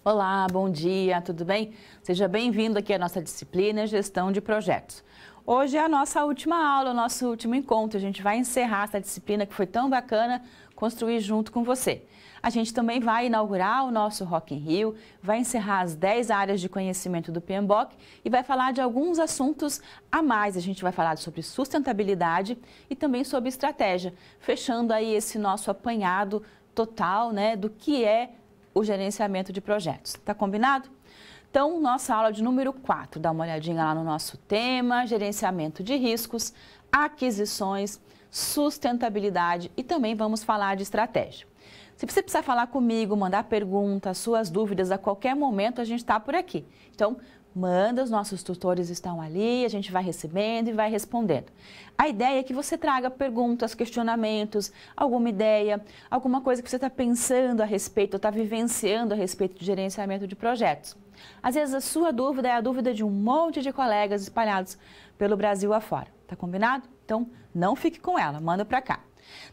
Olá, bom dia, tudo bem? Seja bem-vindo aqui à nossa disciplina Gestão de Projetos. Hoje é a nossa última aula, o nosso último encontro. A gente vai encerrar essa disciplina que foi tão bacana construir junto com você. A gente também vai inaugurar o nosso Rock in Rio, vai encerrar as 10 áreas de conhecimento do PMBOK e vai falar de alguns assuntos a mais. A gente vai falar sobre sustentabilidade e também sobre estratégia, fechando aí esse nosso apanhado total, né, do que é o gerenciamento de projetos. Tá combinado? Então, nossa aula de número 4, dá uma olhadinha lá no nosso tema, gerenciamento de riscos, aquisições, sustentabilidade e também vamos falar de estratégia. Se você precisar falar comigo, mandar perguntas, suas dúvidas, a qualquer momento a gente está por aqui. Então, manda, os nossos tutores estão ali, a gente vai recebendo e vai respondendo. A ideia é que você traga perguntas, questionamentos, alguma ideia, alguma coisa que você está pensando a respeito, ou está vivenciando a respeito de gerenciamento de projetos. Às vezes a sua dúvida é a dúvida de um monte de colegas espalhados pelo Brasil afora. Tá combinado? Então, não fique com ela, manda para cá.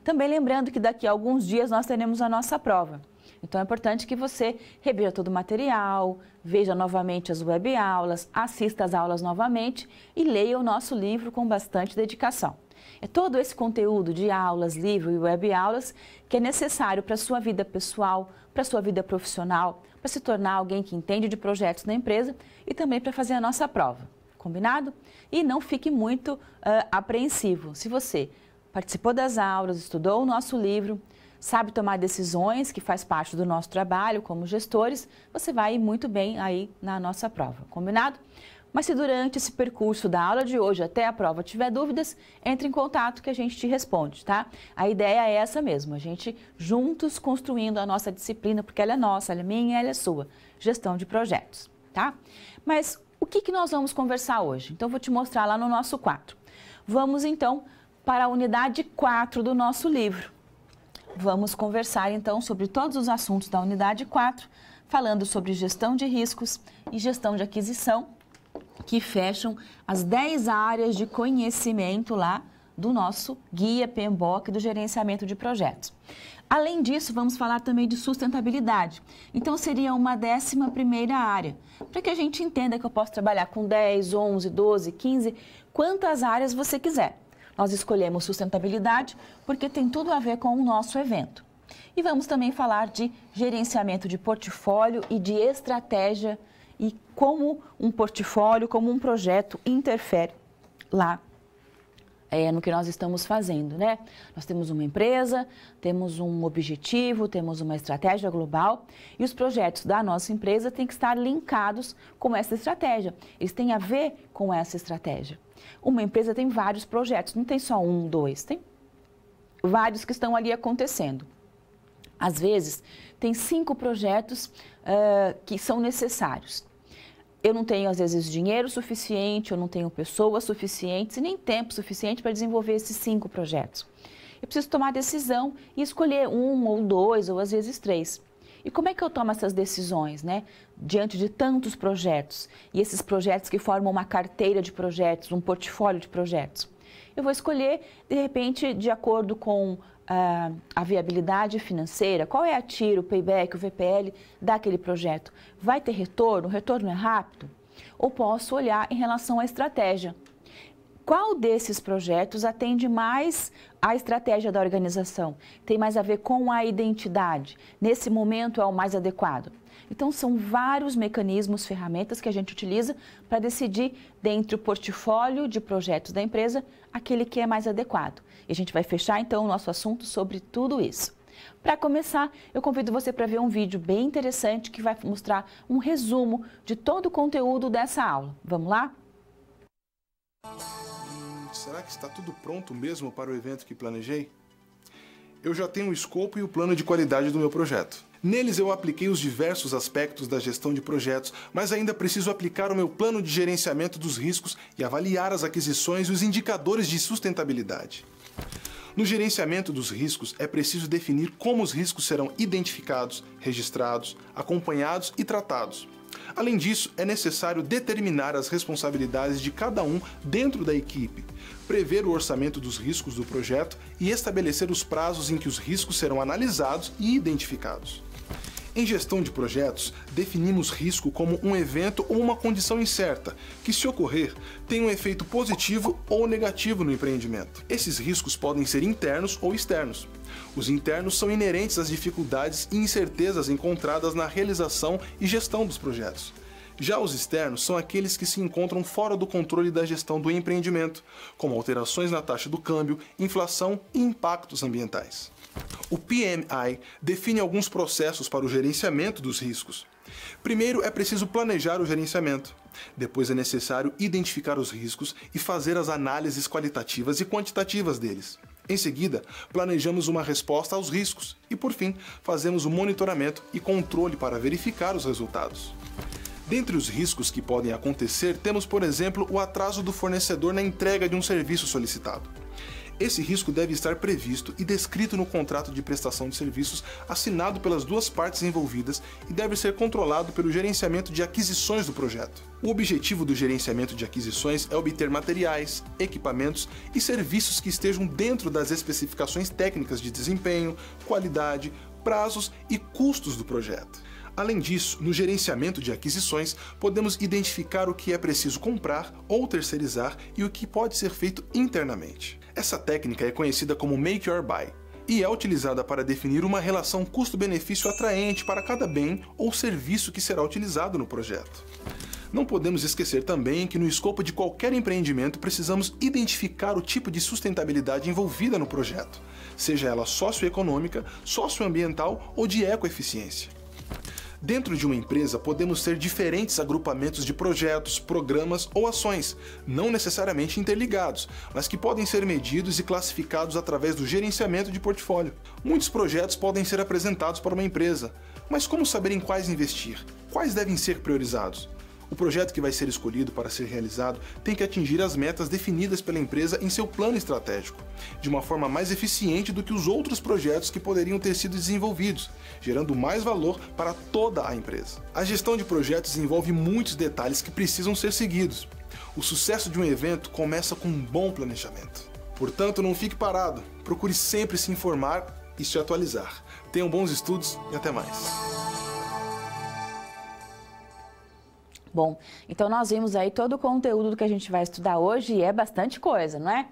Também lembrando que daqui a alguns dias nós teremos a nossa prova. Então é importante que você reveja todo o material, veja novamente as webaulas, assista às aulas novamente e leia o nosso livro com bastante dedicação. É todo esse conteúdo de aulas, livro e webaulas que é necessário para a sua vida pessoal, para a sua vida profissional, para se tornar alguém que entende de projetos na empresa e também para fazer a nossa prova. Combinado? E não fique muito apreensivo. Se você participou das aulas, estudou o nosso livro, sabe tomar decisões, que faz parte do nosso trabalho como gestores, você vai ir muito bem aí na nossa prova, combinado? Mas se durante esse percurso da aula de hoje até a prova tiver dúvidas, entre em contato que a gente te responde, tá? A ideia é essa mesmo, a gente juntos construindo a nossa disciplina, porque ela é nossa, ela é minha, ela é sua, gestão de projetos, tá? Mas o que nós vamos conversar hoje? Então, eu vou te mostrar lá no nosso quadro. Vamos, então, para a unidade 4 do nosso livro. Vamos conversar, então, sobre todos os assuntos da unidade 4, falando sobre gestão de riscos e gestão de aquisição, que fecham as 10 áreas de conhecimento lá do nosso guia PMBOK do gerenciamento de projetos. Além disso, vamos falar também de sustentabilidade. Então, seria uma 11ª área, para que a gente entenda que eu posso trabalhar com 10, 11, 12, 15, quantas áreas você quiser. Nós escolhemos sustentabilidade porque tem tudo a ver com o nosso evento. E vamos também falar de gerenciamento de portfólio e de estratégia e como um portfólio, como um projeto interfere lá no que nós estamos fazendo, né? Nós temos uma empresa, temos um objetivo, temos uma estratégia global e os projetos da nossa empresa têm que estar linkados com essa estratégia. Eles têm a ver com essa estratégia. Uma empresa tem vários projetos, não tem só um, dois, tem vários que estão ali acontecendo. Às vezes, tem 5 projetos que são necessários. Eu não tenho, às vezes, dinheiro suficiente, eu não tenho pessoas suficientes e nem tempo suficiente para desenvolver esses 5 projetos. Eu preciso tomar decisão e escolher 1 ou 2 ou às vezes 3. E como é que eu tomo essas decisões, né? Diante de tantos projetos e esses projetos que formam uma carteira de projetos, um portfólio de projetos. Eu vou escolher, de repente, de acordo com a viabilidade financeira, qual é a TIR, o payback, o VPL daquele projeto. Vai ter retorno? O retorno é rápido? Ou posso olhar em relação à estratégia. Qual desses projetos atende mais à estratégia da organização? Tem mais a ver com a identidade? Nesse momento é o mais adequado? Então, são vários mecanismos, ferramentas que a gente utiliza para decidir, dentre o portfólio de projetos da empresa, aquele que é mais adequado. E a gente vai fechar, então, o nosso assunto sobre tudo isso. Para começar, eu convido você para ver um vídeo bem interessante que vai mostrar um resumo de todo o conteúdo dessa aula. Vamos lá? Será que está tudo pronto mesmo para o evento que planejei? Eu já tenho o escopo e o plano de qualidade do meu projeto. Neles eu apliquei os diversos aspectos da gestão de projetos, mas ainda preciso aplicar o meu plano de gerenciamento dos riscos e avaliar as aquisições e os indicadores de sustentabilidade. No gerenciamento dos riscos, é preciso definir como os riscos serão identificados, registrados, acompanhados e tratados. Além disso, é necessário determinar as responsabilidades de cada um dentro da equipe, prever o orçamento dos riscos do projeto e estabelecer os prazos em que os riscos serão analisados e identificados. Em gestão de projetos, definimos risco como um evento ou uma condição incerta, que, se ocorrer, tem um efeito positivo ou negativo no empreendimento. Esses riscos podem ser internos ou externos. Os internos são inerentes às dificuldades e incertezas encontradas na realização e gestão dos projetos. Já os externos são aqueles que se encontram fora do controle da gestão do empreendimento, como alterações na taxa do câmbio, inflação e impactos ambientais. O PMI define alguns processos para o gerenciamento dos riscos. Primeiro, é preciso planejar o gerenciamento. Depois é necessário identificar os riscos e fazer as análises qualitativas e quantitativas deles. Em seguida, planejamos uma resposta aos riscos e, por fim, fazemos o monitoramento e controle para verificar os resultados. Dentre os riscos que podem acontecer, temos, por exemplo, o atraso do fornecedor na entrega de um serviço solicitado. Esse risco deve estar previsto e descrito no contrato de prestação de serviços assinado pelas duas partes envolvidas e deve ser controlado pelo gerenciamento de aquisições do projeto. O objetivo do gerenciamento de aquisições é obter materiais, equipamentos e serviços que estejam dentro das especificações técnicas de desempenho, qualidade, prazos e custos do projeto. Além disso, no gerenciamento de aquisições, podemos identificar o que é preciso comprar ou terceirizar e o que pode ser feito internamente. Essa técnica é conhecida como Make or Buy e é utilizada para definir uma relação custo-benefício atraente para cada bem ou serviço que será utilizado no projeto. Não podemos esquecer também que no escopo de qualquer empreendimento precisamos identificar o tipo de sustentabilidade envolvida no projeto, seja ela socioeconômica, socioambiental ou de ecoeficiência. Dentro de uma empresa, podemos ter diferentes agrupamentos de projetos, programas ou ações, não necessariamente interligados, mas que podem ser medidos e classificados através do gerenciamento de portfólio. Muitos projetos podem ser apresentados para uma empresa, mas como saber em quais investir? Quais devem ser priorizados? O projeto que vai ser escolhido para ser realizado tem que atingir as metas definidas pela empresa em seu plano estratégico, de uma forma mais eficiente do que os outros projetos que poderiam ter sido desenvolvidos, gerando mais valor para toda a empresa. A gestão de projetos envolve muitos detalhes que precisam ser seguidos. O sucesso de um evento começa com um bom planejamento. Portanto, não fique parado, procure sempre se informar e se atualizar. Tenham bons estudos e até mais. Bom, então nós vimos aí todo o conteúdo do que a gente vai estudar hoje e é bastante coisa, não é?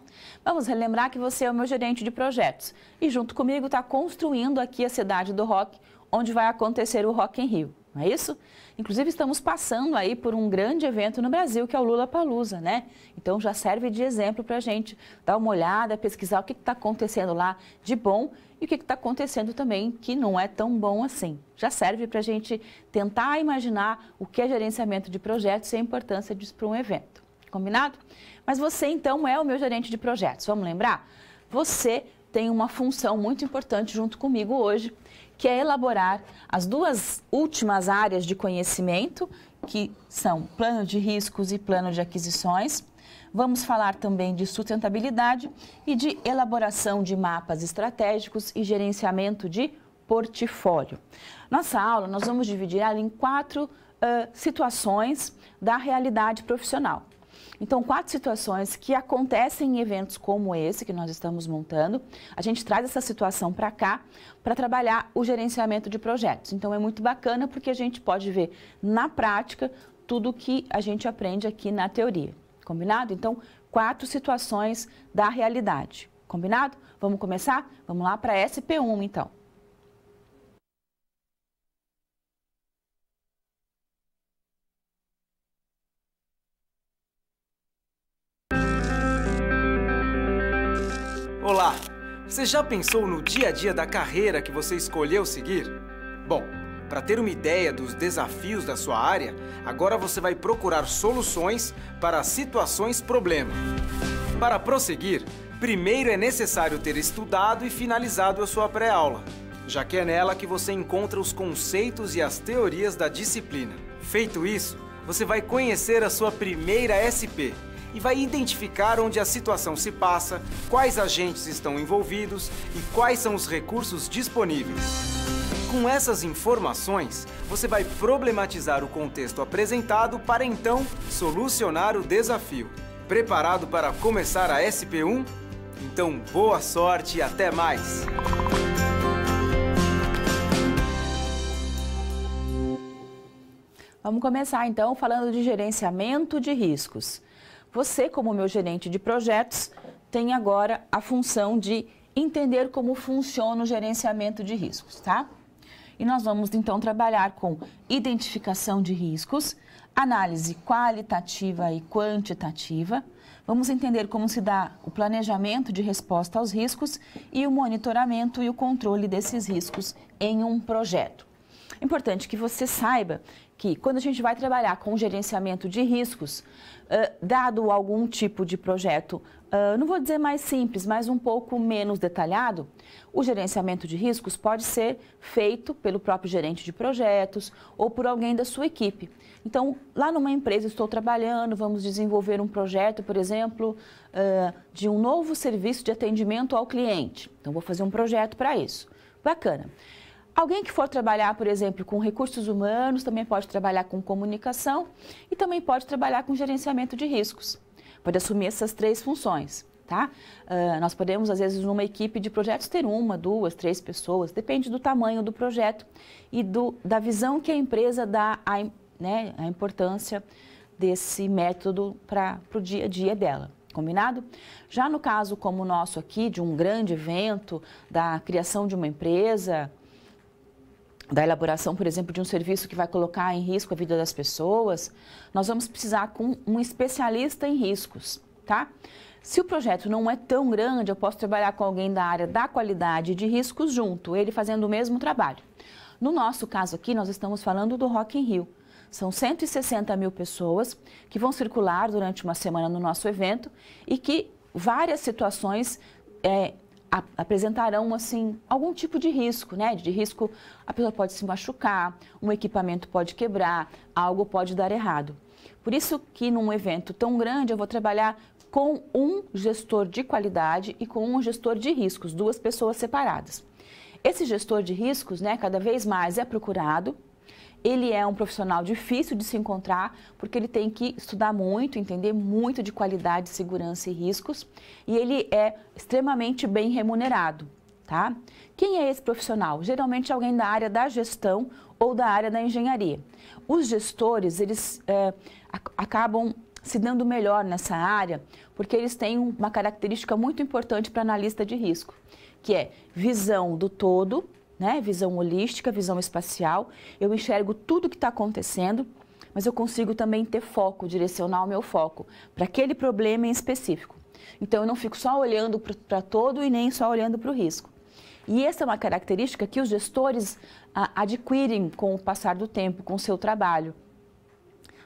Vamos relembrar que você é o meu gerente de projetos e junto comigo está construindo aqui a cidade do rock, onde vai acontecer o Rock in Rio, não é isso? Inclusive estamos passando aí por um grande evento no Brasil, que é o Lollapalooza, né? Então já serve de exemplo para a gente dar uma olhada, pesquisar o que está acontecendo lá de bom e o que está acontecendo também que não é tão bom assim. Já serve para a gente tentar imaginar o que é gerenciamento de projetos e a importância disso para um evento. Combinado? Mas você então é o meu gerente de projetos, vamos lembrar? Você tem uma função muito importante junto comigo hoje, que é elaborar as duas últimas áreas de conhecimento, que são plano de riscos e plano de aquisições. Vamos falar também de sustentabilidade e de elaboração de mapas estratégicos e gerenciamento de portfólio. Nossa aula, nós vamos dividir ela em 4 situações da realidade profissional. Então, 4 situações que acontecem em eventos como esse que nós estamos montando. A gente traz essa situação para cá para trabalhar o gerenciamento de projetos. Então, é muito bacana porque a gente pode ver na prática tudo que a gente aprende aqui na teoria. Combinado? Então, 4 situações da realidade. Combinado? Vamos começar? Vamos lá para a SP1, então. Olá! Você já pensou no dia a dia da carreira que você escolheu seguir? Bom, para ter uma ideia dos desafios da sua área, agora você vai procurar soluções para situações problema. Para prosseguir, primeiro é necessário ter estudado e finalizado a sua pré-aula, já que é nela que você encontra os conceitos e as teorias da disciplina. Feito isso, você vai conhecer a sua primeira SP e vai identificar onde a situação se passa, quais agentes estão envolvidos e quais são os recursos disponíveis. Com essas informações, você vai problematizar o contexto apresentado para então solucionar o desafio. Preparado para começar a SP1? Então, boa sorte e até mais! Vamos começar então falando de gerenciamento de riscos. Você, como meu gerente de projetos, tem agora a função de entender como funciona o gerenciamento de riscos, tá? E nós vamos então trabalhar com identificação de riscos, análise qualitativa e quantitativa. Vamos entender como se dá o planejamento de resposta aos riscos e o monitoramento e o controle desses riscos em um projeto. Importante que você saiba que quando a gente vai trabalhar com gerenciamento de riscos, dado algum tipo de projeto, não vou dizer mais simples, mas um pouco menos detalhado, o gerenciamento de riscos pode ser feito pelo próprio gerente de projetos ou por alguém da sua equipe. Então, lá numa empresa estou trabalhando, vamos desenvolver um projeto, por exemplo, de um novo serviço de atendimento ao cliente. Então, vou fazer um projeto para isso. Bacana. Alguém que for trabalhar, por exemplo, com recursos humanos, também pode trabalhar com comunicação e também pode trabalhar com gerenciamento de riscos. Pode assumir essas 3 funções, tá? Nós podemos, às vezes, numa equipe de projetos, ter 1, 2, 3 pessoas, depende do tamanho do projeto e da visão que a empresa dá a importância desse método para o dia a dia dela. Combinado? Já no caso como o nosso aqui, de um grande evento, da criação de uma empresa, da elaboração, por exemplo, de um serviço que vai colocar em risco a vida das pessoas, nós vamos precisar com um especialista em riscos, tá? Se o projeto não é tão grande, eu posso trabalhar com alguém da área da qualidade de riscos junto, ele fazendo o mesmo trabalho. No nosso caso aqui, nós estamos falando do Rock in Rio. São 160 mil pessoas que vão circular durante uma semana no nosso evento e que várias situações apresentarão, assim, algum tipo de risco, né? De risco, a pessoa pode se machucar, um equipamento pode quebrar, algo pode dar errado. Por isso que num evento tão grande eu vou trabalhar com um gestor de qualidade e com um gestor de riscos, 2 pessoas separadas. Esse gestor de riscos, né, cada vez mais é procurado. Ele é um profissional difícil de se encontrar, porque ele tem que estudar muito, entender muito de qualidade, segurança e riscos, e ele é extremamente bem remunerado, tá? Quem é esse profissional? Geralmente alguém da área da gestão ou da área da engenharia. Os gestores, eles acabam se dando melhor nessa área, porque eles têm uma característica muito importante para analista de risco, que é visão do todo, né? Visão holística, visão espacial. Eu enxergo tudo o que está acontecendo, mas eu consigo também ter foco, direcionar o meu foco para aquele problema em específico. Então, eu não fico só olhando para todo e nem só olhando para o risco. E essa é uma característica que os gestores adquirem com o passar do tempo, com o seu trabalho.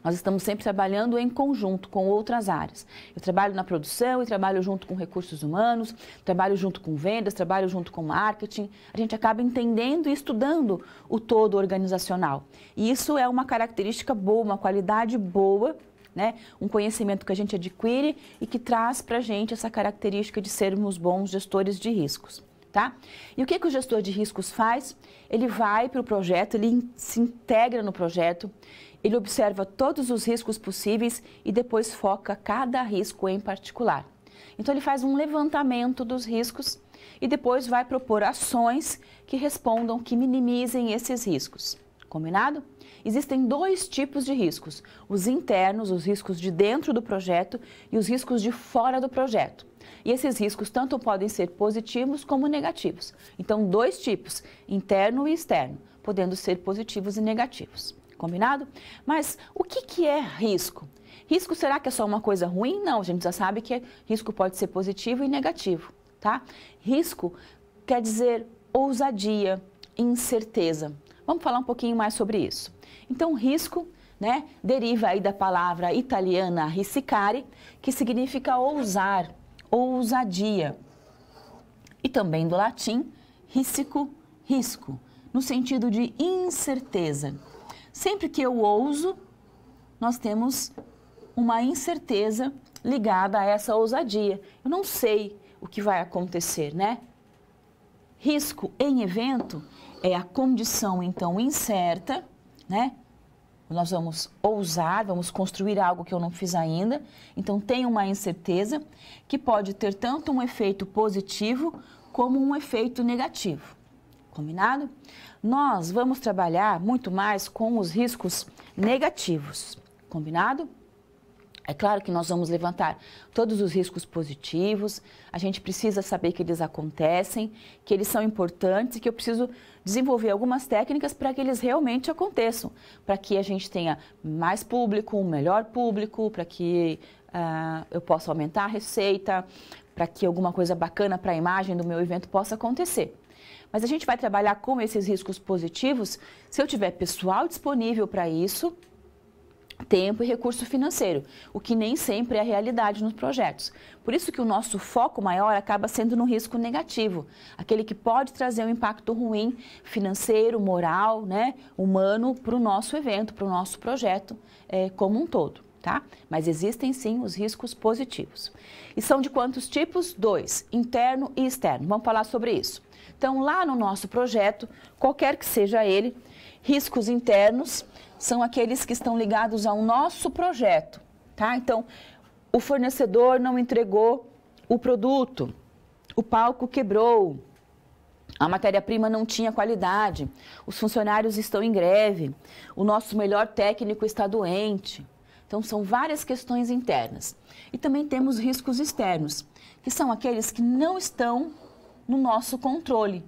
Nós estamos sempre trabalhando em conjunto com outras áreas. Eu trabalho na produção e trabalho junto com recursos humanos, trabalho junto com vendas, trabalho junto com marketing. A gente acaba entendendo e estudando o todo organizacional. E isso é uma característica boa, uma qualidade boa, né? Um conhecimento que a gente adquire e que traz para a gente essa característica de sermos bons gestores de riscos. Tá? E o que o gestor de riscos faz? Ele vai para o projeto, ele se integra no projeto, ele observa todos os riscos possíveis e depois foca cada risco em particular. Então, ele faz um levantamento dos riscos e depois vai propor ações que respondam, que minimizem esses riscos. Combinado? Existem 2 tipos de riscos, os internos, os riscos de dentro do projeto e os riscos de fora do projeto. E esses riscos tanto podem ser positivos como negativos. Então, 2 tipos, interno e externo, podendo ser positivos e negativos. Combinado? Mas o que é risco? Risco será que é só uma coisa ruim? Não, a gente já sabe que risco pode ser positivo e negativo, tá? Risco quer dizer ousadia, incerteza. Vamos falar um pouquinho mais sobre isso. Então, risco, né, deriva aí da palavra italiana riscare, que significa ousar, ousadia. E também do latim, risco, risco, no sentido de incerteza. Sempre que eu ouso, nós temos uma incerteza ligada a essa ousadia. Eu não sei o que vai acontecer, né? Risco em evento é a condição, então, incerta, né? Nós vamos ousar, vamos construir algo que eu não fiz ainda. Então, tem uma incerteza que pode ter tanto um efeito positivo como um efeito negativo. Combinado? Nós vamos trabalhar muito mais com os riscos negativos. Combinado? É claro que nós vamos levantar todos os riscos positivos, a gente precisa saber que eles acontecem, que eles são importantes e que eu preciso desenvolver algumas técnicas para que eles realmente aconteçam, para que a gente tenha mais público, um melhor público, para que eu possa aumentar a receita, para que alguma coisa bacana para a imagem do meu evento possa acontecer. Mas a gente vai trabalhar com esses riscos positivos se eu tiver pessoal disponível para isso, tempo e recurso financeiro, o que nem sempre é a realidade nos projetos. Por isso que o nosso foco maior acaba sendo no risco negativo, aquele que pode trazer um impacto ruim financeiro, moral, né, humano para o nosso evento, para o nosso projeto como um todo, tá? Mas existem sim os riscos positivos. E são de quantos tipos? 2, interno e externo. Vamos falar sobre isso. Então, lá no nosso projeto, qualquer que seja ele, riscos internos são aqueles que estão ligados ao nosso projeto, tá? Então, o fornecedor não entregou o produto, o palco quebrou, a matéria-prima não tinha qualidade, os funcionários estão em greve, o nosso melhor técnico está doente. Então, são várias questões internas. E também temos riscos externos, que são aqueles que não estão no nosso controle,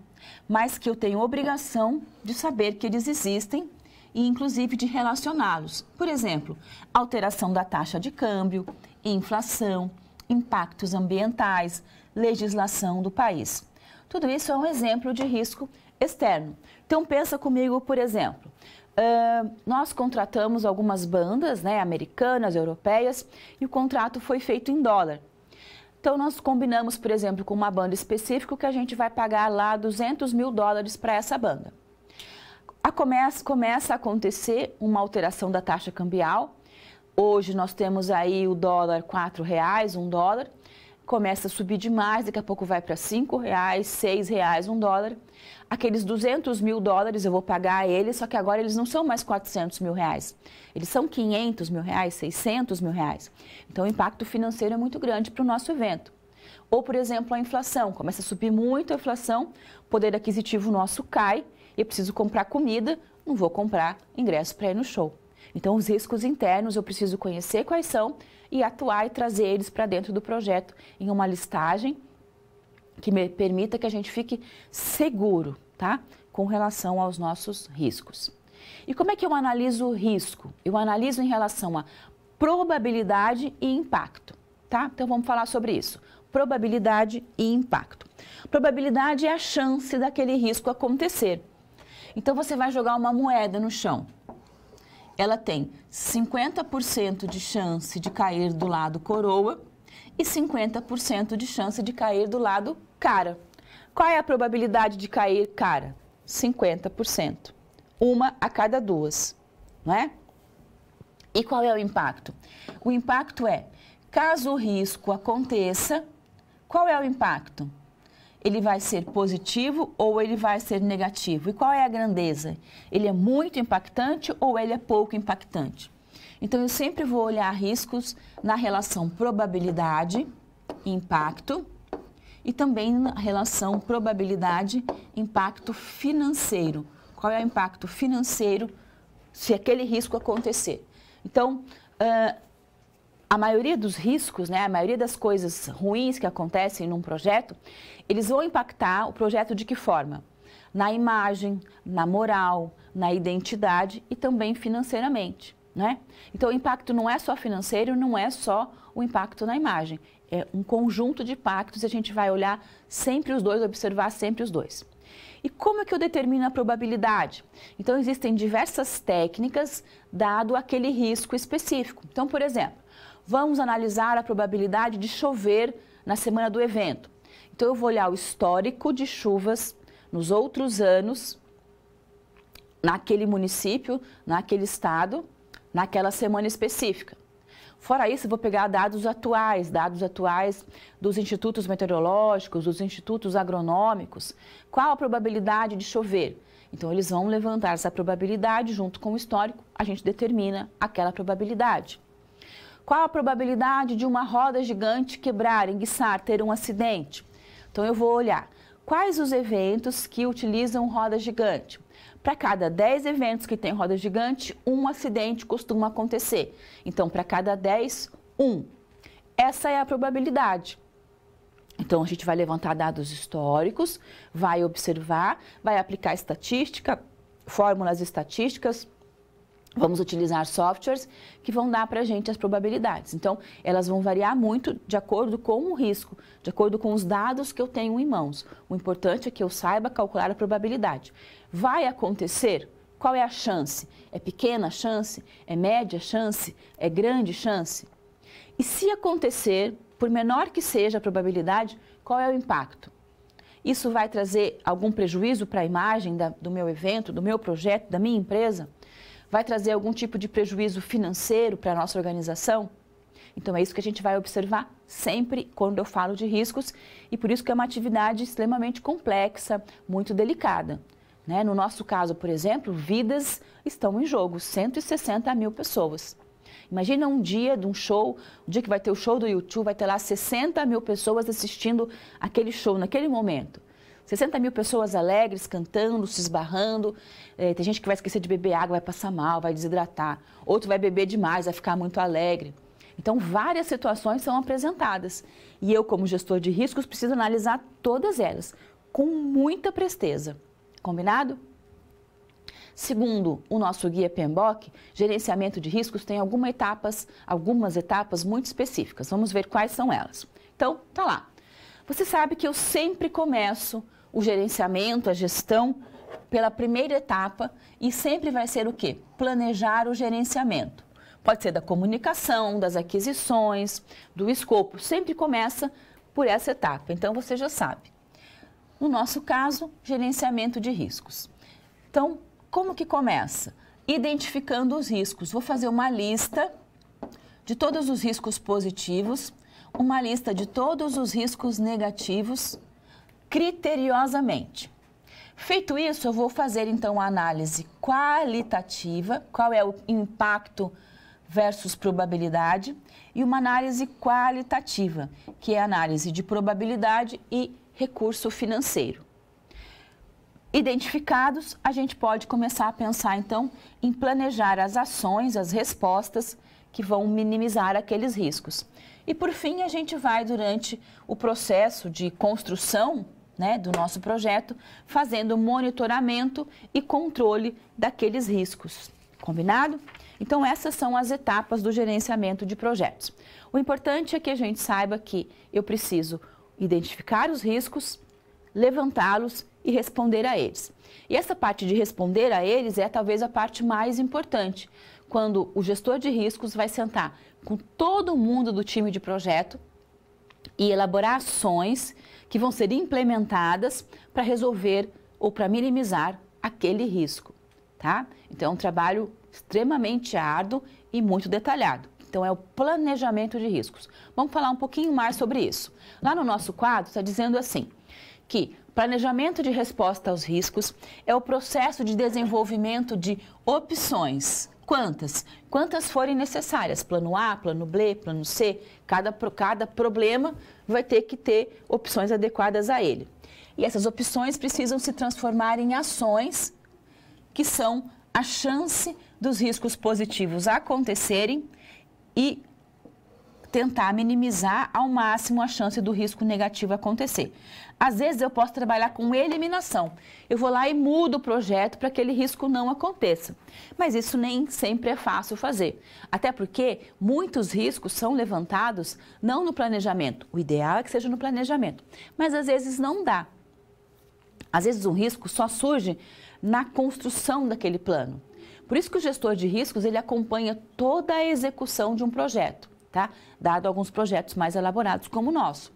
mas que eu tenho obrigação de saber que eles existem e, inclusive, de relacioná-los. Por exemplo, alteração da taxa de câmbio, inflação, impactos ambientais, legislação do país. Tudo isso é um exemplo de risco externo. Então, pensa comigo, por exemplo, nós contratamos algumas bandas, né, americanas, europeias, e o contrato foi feito em dólar. Então, nós combinamos, por exemplo, com uma banda específica que a gente vai pagar lá $200 mil para essa banda. Começa a acontecer uma alteração da taxa cambial. Hoje nós temos aí o dólar R$4, $1. Começa a subir demais, daqui a pouco vai para R$5, R$6, $1. Aqueles $200 mil eu vou pagar a eles, só que agora eles não são mais R$400 mil. Eles são R$500 mil, R$600 mil. Então o impacto financeiro é muito grande para o nosso evento. Ou, por exemplo, a inflação. Começa a subir muito a inflação, o poder aquisitivo nosso cai, eu preciso comprar comida, não vou comprar ingresso para ir no show. Então, os riscos internos eu preciso conhecer quais são e atuar e trazer eles para dentro do projeto em uma listagem que me permita que a gente fique seguro, tá? Com relação aos nossos riscos. E como é que eu analiso o risco? Eu analiso em relação a probabilidade e impacto, tá? Então, vamos falar sobre isso. Probabilidade e impacto. Probabilidade é a chance daquele risco acontecer. Então, você vai jogar uma moeda no chão. Ela tem 50% de chance de cair do lado coroa e 50% de chance de cair do lado cara. Qual é a probabilidade de cair cara? 50%. Uma a cada duas, não é? E qual é o impacto? O impacto é, caso o risco aconteça, qual é o impacto? Ele vai ser positivo ou ele vai ser negativo? E qual é a grandeza? Ele é muito impactante ou ele é pouco impactante? Então, eu sempre vou olhar riscos na relação probabilidade e impacto e também na relação probabilidade e impacto financeiro. Qual é o impacto financeiro se aquele risco acontecer? Então, a maioria dos riscos, né, a maioria das coisas ruins que acontecem num projeto, eles vão impactar o projeto de que forma? Na imagem, na moral, na identidade e também financeiramente, né? Então, o impacto não é só financeiro, não é só o impacto na imagem. É um conjunto de impactos e a gente vai olhar sempre os dois, observar sempre os dois. E como é que eu determino a probabilidade? Então, existem diversas técnicas dado aquele risco específico. Então, por exemplo, vamos analisar a probabilidade de chover na semana do evento. Então, eu vou olhar o histórico de chuvas nos outros anos, naquele município, naquele estado, naquela semana específica. Fora isso, eu vou pegar dados atuais dos institutos meteorológicos, dos institutos agronômicos. Qual a probabilidade de chover? Então, eles vão levantar essa probabilidade junto com o histórico, a gente determina aquela probabilidade. Qual a probabilidade de uma roda gigante quebrar, enguiçar, ter um acidente? Então, eu vou olhar quais os eventos que utilizam roda gigante? Para cada 10 eventos que tem roda gigante, um acidente costuma acontecer. Então, para cada 10, 1. Essa é a probabilidade. Então, a gente vai levantar dados históricos, vai observar, vai aplicar estatística, fórmulas estatísticas, vamos utilizar softwares que vão dar para a gente as probabilidades. Então, elas vão variar muito de acordo com o risco, de acordo com os dados que eu tenho em mãos. O importante é que eu saiba calcular a probabilidade. Vai acontecer? Qual é a chance? É pequena a chance? É média a chance? É grande chance? E se acontecer, por menor que seja a probabilidade, qual é o impacto? Isso vai trazer algum prejuízo para a imagem do meu evento, do meu projeto, da minha empresa? Vai trazer algum tipo de prejuízo financeiro para a nossa organização? Então, é isso que a gente vai observar sempre quando eu falo de riscos e por isso que é uma atividade extremamente complexa, muito delicada. Né? No nosso caso, por exemplo, vidas estão em jogo, 160 mil pessoas. Imagina um dia de um show, o dia que vai ter o show do YouTube, vai ter lá 60 mil pessoas assistindo aquele show naquele momento. 60 mil pessoas alegres, cantando, se esbarrando. Tem gente que vai esquecer de beber água, vai passar mal, vai desidratar. Outro vai beber demais, vai ficar muito alegre. Então, várias situações são apresentadas. E eu, como gestor de riscos, preciso analisar todas elas com muita presteza. Combinado? Segundo o nosso guia PMBOK, gerenciamento de riscos tem algumas etapas muito específicas. Vamos ver quais são elas. Então, tá lá. Você sabe que eu sempre começo o gerenciamento, a gestão, pela primeira etapa e sempre vai ser o quê? Planejar o gerenciamento. Pode ser da comunicação, das aquisições, do escopo. Sempre começa por essa etapa. Então, você já sabe. No nosso caso, gerenciamento de riscos. Então, como que começa? Identificando os riscos. Vou fazer uma lista de todos os riscos positivos, uma lista de todos os riscos negativos, criteriosamente. Feito isso, eu vou fazer então a análise qualitativa, qual é o impacto versus probabilidade, e uma análise qualitativa, que é a análise de probabilidade e recurso financeiro. Identificados, a gente pode começar a pensar então em planejar as ações, as respostas que vão minimizar aqueles riscos. E por fim, a gente vai durante o processo de construção, né, do nosso projeto, fazendo monitoramento e controle daqueles riscos. Combinado? Então, essas são as etapas do gerenciamento de projetos. O importante é que a gente saiba que eu preciso identificar os riscos, levantá-los e responder a eles. E essa parte de responder a eles é talvez a parte mais importante, quando o gestor de riscos vai sentar com todo mundo do time de projeto e elaborar ações que vão ser implementadas para resolver ou para minimizar aquele risco, tá? Então, é um trabalho extremamente árduo e muito detalhado. Então, é o planejamento de riscos. Vamos falar um pouquinho mais sobre isso. Lá no nosso quadro está dizendo assim, que planejamento de resposta aos riscos é o processo de desenvolvimento de opções. Quantas? Quantas forem necessárias. Plano A, plano B, plano C. Cada problema vai ter que ter opções adequadas a ele. E essas opções precisam se transformar em ações que são a chance dos riscos positivos acontecerem e tentar minimizar ao máximo a chance do risco negativo acontecer. Às vezes eu posso trabalhar com eliminação. Eu vou lá e mudo o projeto para que aquele risco não aconteça. Mas isso nem sempre é fácil fazer. Até porque muitos riscos são levantados não no planejamento. O ideal é que seja no planejamento. Mas às vezes não dá. Às vezes um risco só surge na construção daquele plano. Por isso que o gestor de riscos, ele acompanha toda a execução de um projeto, tá? Dado alguns projetos mais elaborados como o nosso.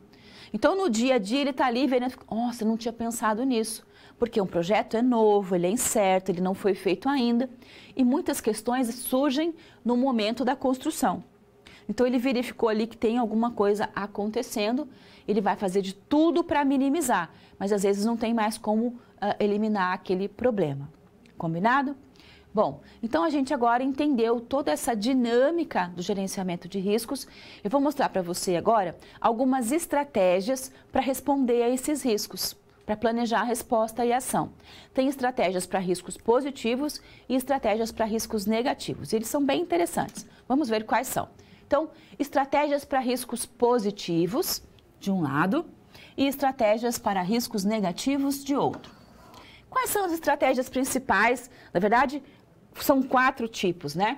Então, no dia a dia, ele está ali vendo, nossa, eu não tinha pensado nisso, porque um projeto é novo, ele é incerto, ele não foi feito ainda, e muitas questões surgem no momento da construção. Então, ele verificou ali que tem alguma coisa acontecendo, ele vai fazer de tudo para minimizar, mas às vezes não tem mais como eliminar aquele problema. Combinado? Bom, então a gente agora entendeu toda essa dinâmica do gerenciamento de riscos. Eu vou mostrar para você agora algumas estratégias para responder a esses riscos, para planejar a resposta e a ação. Tem estratégias para riscos positivos e estratégias para riscos negativos. Eles são bem interessantes. Vamos ver quais são. Então, estratégias para riscos positivos, de um lado, e estratégias para riscos negativos, de outro. Quais são as estratégias principais? Na verdade, são 4 tipos, né?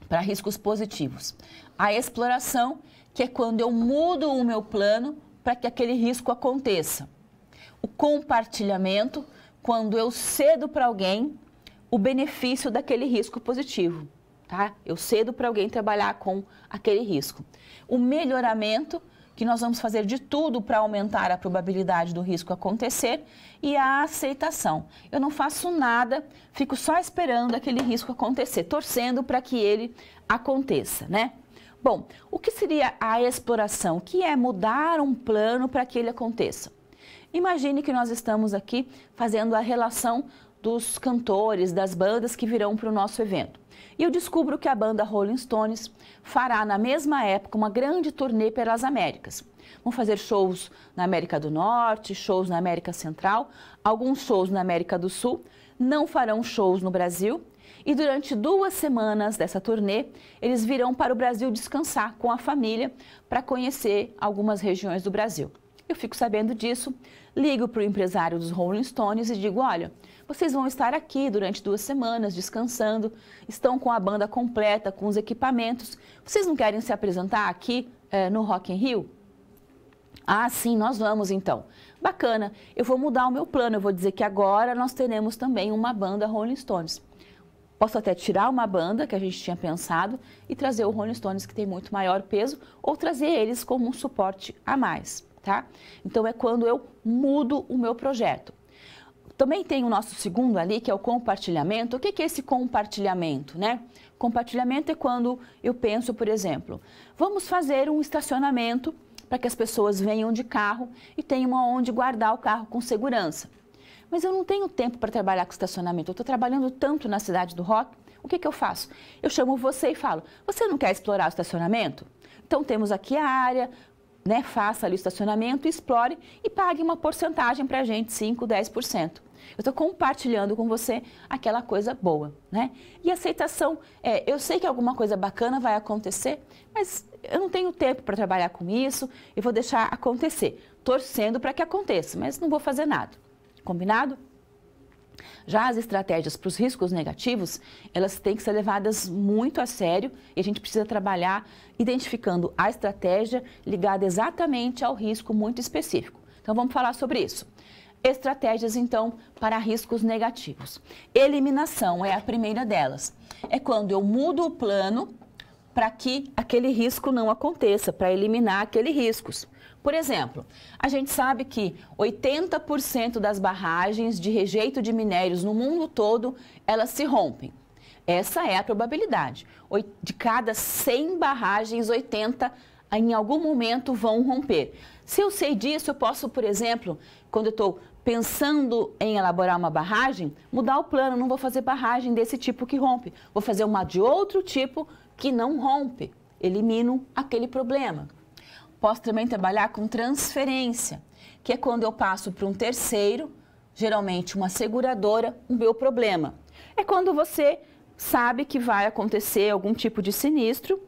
Para riscos positivos. A exploração, que é quando eu mudo o meu plano para que aquele risco aconteça. O compartilhamento, quando eu cedo para alguém o benefício daquele risco positivo, tá? Eu cedo para alguém trabalhar com aquele risco. O melhoramento, que nós vamos fazer de tudo para aumentar a probabilidade do risco acontecer, e a aceitação. Eu não faço nada, fico só esperando aquele risco acontecer, torcendo para que ele aconteça, né? Bom, o que seria a exploração? Que é mudar um plano para que ele aconteça. Imagine que nós estamos aqui fazendo a relação dos cantores, das bandas que virão para o nosso evento. E eu descubro que a banda Rolling Stones fará na mesma época uma grande turnê pelas Américas. Vão fazer shows na América do Norte, shows na América Central, alguns shows na América do Sul, não farão shows no Brasil. E durante 2 semanas dessa turnê, eles virão para o Brasil descansar com a família para conhecer algumas regiões do Brasil. Eu fico sabendo disso, ligo para o empresário dos Rolling Stones e digo, olha, vocês vão estar aqui durante 2 semanas descansando, estão com a banda completa, com os equipamentos, vocês não querem se apresentar aqui no Rock in Rio? Ah, sim, nós vamos então. Bacana, eu vou mudar o meu plano, eu vou dizer que agora nós teremos também uma banda Rolling Stones. Posso até tirar uma banda que a gente tinha pensado e trazer o Rolling Stones, que tem muito maior peso, ou trazer eles como um suporte a mais, tá? Então é quando eu mudo o meu projeto. Também tem o nosso segundo ali, que é o compartilhamento. O que é esse compartilhamento, né? Compartilhamento é quando eu penso, por exemplo, vamos fazer um estacionamento para que as pessoas venham de carro e tenham onde guardar o carro com segurança. Mas eu não tenho tempo para trabalhar com estacionamento, eu estou trabalhando tanto na cidade do rock, o que eu faço? Eu chamo você e falo, você não quer explorar o estacionamento? Então temos aqui a área, né? Faça ali o estacionamento, explore e pague uma porcentagem para a gente, 5%, 10%. Eu estou compartilhando com você aquela coisa boa, né? E aceitação, eu sei que alguma coisa bacana vai acontecer, mas eu não tenho tempo para trabalhar com isso, eu vou deixar acontecer, torcendo para que aconteça, mas não vou fazer nada. Combinado? Já as estratégias para os riscos negativos, elas têm que ser levadas muito a sério e a gente precisa trabalhar identificando a estratégia ligada exatamente ao risco muito específico. Então vamos falar sobre isso. Estratégias, então, para riscos negativos. Eliminação é a primeira delas. É quando eu mudo o plano para que aquele risco não aconteça, para eliminar aqueles riscos. Por exemplo, a gente sabe que 80% das barragens de rejeito de minérios no mundo todo, elas se rompem. Essa é a probabilidade. De cada 100 barragens, 80 em algum momento vão romper. Se eu sei disso, eu posso, por exemplo, quando eu estou pensando em elaborar uma barragem, mudar o plano, não vou fazer barragem desse tipo que rompe, vou fazer uma de outro tipo que não rompe, elimino aquele problema. Posso também trabalhar com transferência, que é quando eu passo para um terceiro, geralmente uma seguradora, o meu problema. É quando você sabe que vai acontecer algum tipo de sinistro,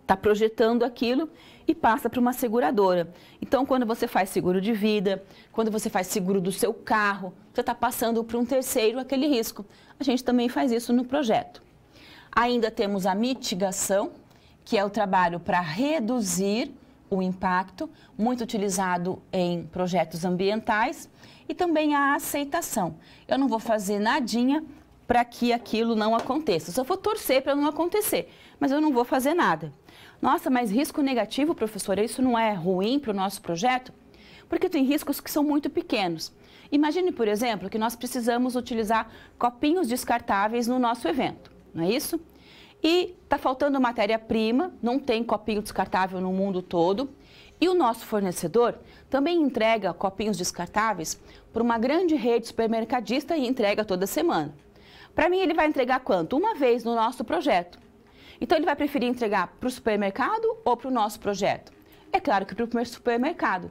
está projetando aquilo e passa para uma seguradora. Então, quando você faz seguro de vida, quando você faz seguro do seu carro, você está passando para um terceiro aquele risco. A gente também faz isso no projeto. Ainda temos a mitigação, que é o trabalho para reduzir o impacto, muito utilizado em projetos ambientais, e também a aceitação. Eu não vou fazer nadinha para que aquilo não aconteça. Só vou torcer para não acontecer, mas eu não vou fazer nada. Nossa, mas risco negativo, professora, isso não é ruim para o nosso projeto? Porque tem riscos que são muito pequenos. Imagine, por exemplo, que nós precisamos utilizar copinhos descartáveis no nosso evento, não é isso? E está faltando matéria-prima, não tem copinho descartável no mundo todo. E o nosso fornecedor também entrega copinhos descartáveis para uma grande rede supermercadista e entrega toda semana. Para mim, ele vai entregar quanto? Uma vez no nosso projeto. Então, ele vai preferir entregar para o supermercado ou para o nosso projeto? É claro que para o supermercado.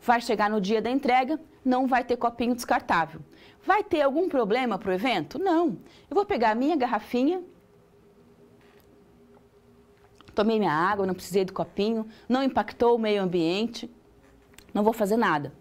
vai chegar no dia da entrega, não vai ter copinho descartável. Vai ter algum problema para o evento? Não. Eu vou pegar a minha garrafinha, tomei minha água, não precisei do copinho, não impactou o meio ambiente, não vou fazer nada.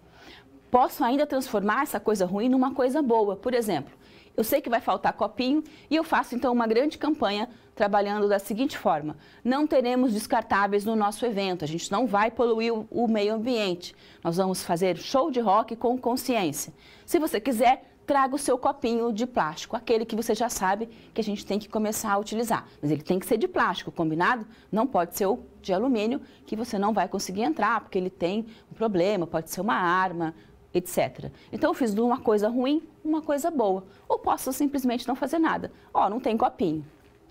Posso ainda transformar essa coisa ruim numa coisa boa. Por exemplo, eu sei que vai faltar copinho e eu faço então uma grande campanha trabalhando da seguinte forma: não teremos descartáveis no nosso evento, a gente não vai poluir o meio ambiente. Nós vamos fazer show de rock com consciência. Se você quiser, traga o seu copinho de plástico, aquele que você já sabe que a gente tem que começar a utilizar. Mas ele tem que ser de plástico, combinado? Não pode ser o de alumínio, que você não vai conseguir entrar, porque ele tem um problema, pode ser uma arma, etc. Então eu fiz de uma coisa ruim, uma coisa boa. Ou posso simplesmente não fazer nada. Ó, não tem copinho.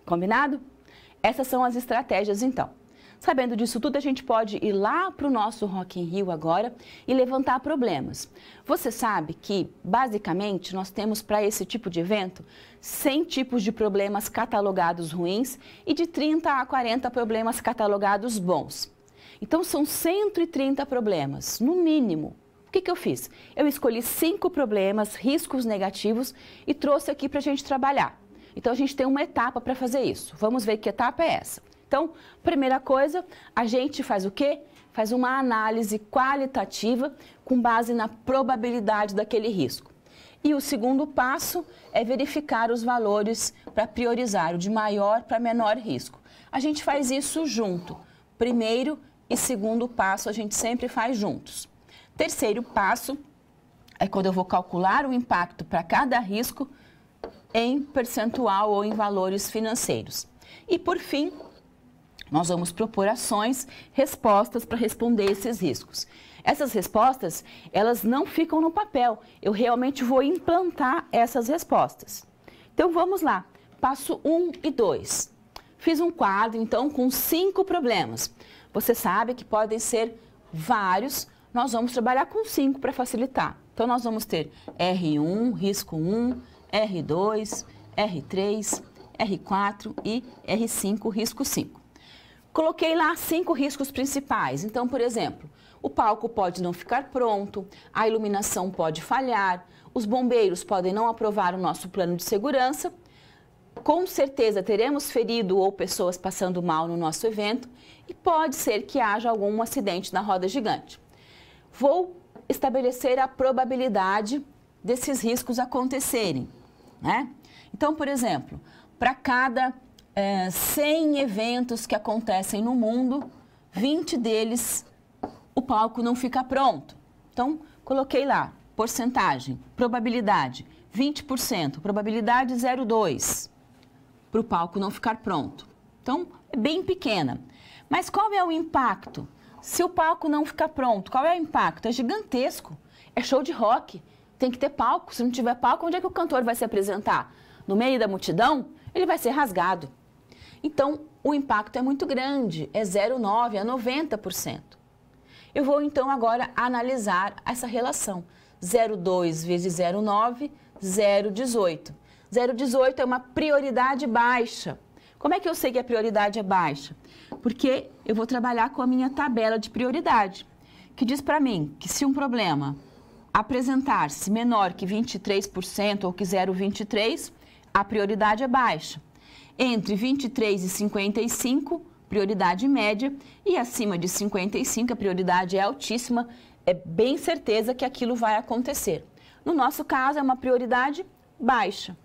Combinado? Essas são as estratégias então. Sabendo disso tudo, a gente pode ir lá para o nosso Rock in Rio agora e levantar problemas. Você sabe que, basicamente, nós temos para esse tipo de evento 100 tipos de problemas catalogados ruins e de 30 a 40 problemas catalogados bons. Então, são 130 problemas, no mínimo. O que eu fiz? Eu escolhi 5 problemas, riscos negativos e trouxe aqui para a gente trabalhar. Então, a gente tem uma etapa para fazer isso. Vamos ver que etapa é essa. Então, primeira coisa, a gente faz o quê? Faz uma análise qualitativa com base na probabilidade daquele risco. E o segundo passo é verificar os valores para priorizar o de maior para menor risco. A gente faz isso junto. Primeiro e segundo passo a gente sempre faz juntos. Terceiro passo é quando eu vou calcular o impacto para cada risco em percentual ou em valores financeiros. E por fim, nós vamos propor ações, respostas para responder esses riscos. Essas respostas, elas não ficam no papel. Eu realmente vou implantar essas respostas. Então, vamos lá. Passo 1 e 2. Fiz um quadro, então, com 5 problemas. Você sabe que podem ser vários. Nós vamos trabalhar com 5 para facilitar. Então, nós vamos ter R1, risco 1, R2, R3, R4 e R5, risco 5. Coloquei lá 5 riscos principais. Então, por exemplo, o palco pode não ficar pronto, a iluminação pode falhar, os bombeiros podem não aprovar o nosso plano de segurança, com certeza teremos ferido ou pessoas passando mal no nosso evento e pode ser que haja algum acidente na roda gigante. Vou estabelecer a probabilidade desses riscos acontecerem, né? Então, por exemplo, para cada 100 eventos que acontecem no mundo, 20 deles o palco não fica pronto. Então, coloquei lá, porcentagem, probabilidade 20%, probabilidade 0,2% para o palco não ficar pronto. Então, é bem pequena. Mas qual é o impacto? Se o palco não ficar pronto, qual é o impacto? É gigantesco. É show de rock. Tem que ter palco. Se não tiver palco, onde é que o cantor vai se apresentar? No meio da multidão? Ele vai ser rasgado. Então, o impacto é muito grande, é 0,9% a 90%. Eu vou, então, agora analisar essa relação. 0,2 vezes 0,9, 0,18. 0,18 é uma prioridade baixa. Como é que eu sei que a prioridade é baixa? Porque eu vou trabalhar com a minha tabela de prioridade, que diz para mim que se um problema apresentar-se menor que 23% ou que 0,23%, a prioridade é baixa. Entre 23 e 55, prioridade média, e acima de 55, a prioridade é altíssima, é bem certeza que aquilo vai acontecer. No nosso caso, é uma prioridade baixa.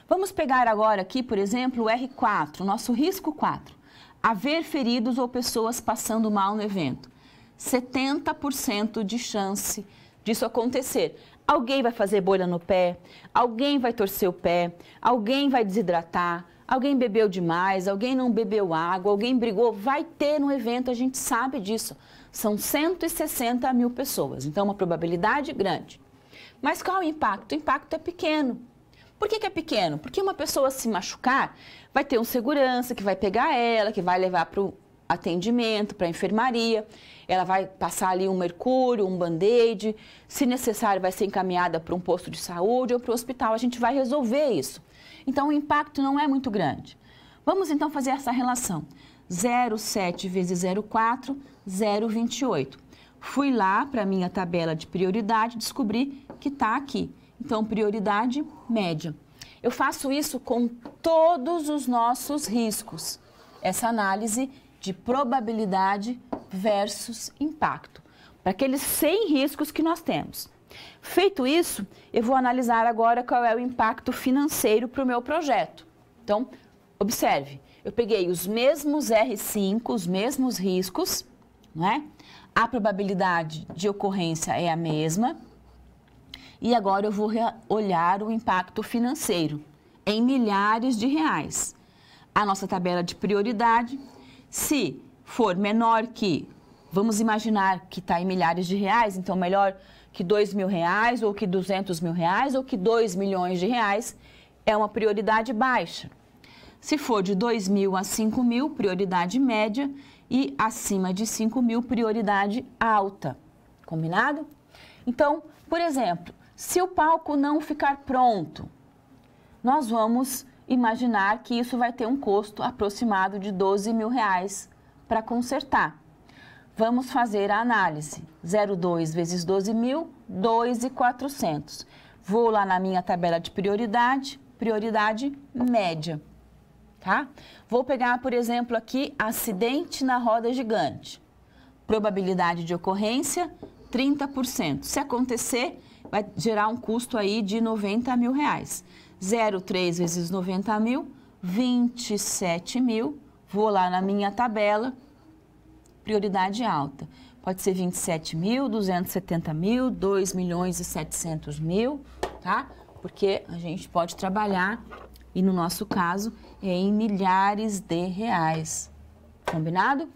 Vamos pegar agora aqui, por exemplo, o R4, nosso risco 4. Haver feridos ou pessoas passando mal no evento. 70% de chance disso acontecer. Alguém vai fazer bolha no pé, alguém vai torcer o pé, alguém vai desidratar, alguém bebeu demais, alguém não bebeu água, alguém brigou. Vai ter no evento, a gente sabe disso. São 160 mil pessoas, então uma probabilidade grande. Mas qual é o impacto? O impacto é pequeno. Por que é pequeno? Porque uma pessoa se machucar, vai ter um segurança que vai pegar ela, que vai levar para o atendimento, para a enfermaria. Ela vai passar ali um mercúrio, um band-aid. Se necessário, vai ser encaminhada para um posto de saúde ou para o hospital. A gente vai resolver isso. Então, o impacto não é muito grande. Vamos, então, fazer essa relação. 0,7 vezes 0,4, 0,28. Fui lá para a minha tabela de prioridade, descobri que está aqui. Então, prioridade média. Eu faço isso com todos os nossos riscos. Essa análise de probabilidade versus impacto. Para aqueles 100 riscos que nós temos. Feito isso, eu vou analisar agora qual é o impacto financeiro para o meu projeto. Então, observe, eu peguei os mesmos R5, os mesmos riscos, não é? A probabilidade de ocorrência é a mesma. E agora eu vou olhar o impacto financeiro em milhares de reais. A nossa tabela de prioridade, se for menor que, vamos imaginar que está em milhares de reais, então melhor que R$2.000, ou que R$200.000, ou que R$2 milhões, é uma prioridade baixa. Se for de 2.000 a 5.000, prioridade média, e acima de 5.000, prioridade alta. Combinado? Então, por exemplo, se o palco não ficar pronto, nós vamos imaginar que isso vai ter um custo aproximado de R$12.000 para consertar. Vamos fazer a análise. 0,2 vezes 12.000, 2.400. Vou lá na minha tabela de prioridade, prioridade média. Tá? Vou pegar, por exemplo, aqui, acidente na roda gigante. Probabilidade de ocorrência, 30%. Se acontecer, vai gerar um custo aí de R$90.000. 0,3 vezes 90.000, 27.000. Vou lá na minha tabela, prioridade alta. Pode ser 27.000, 270.000, 2.700.000, tá? Porque a gente pode trabalhar, e no nosso caso, em milhares de reais. Combinado?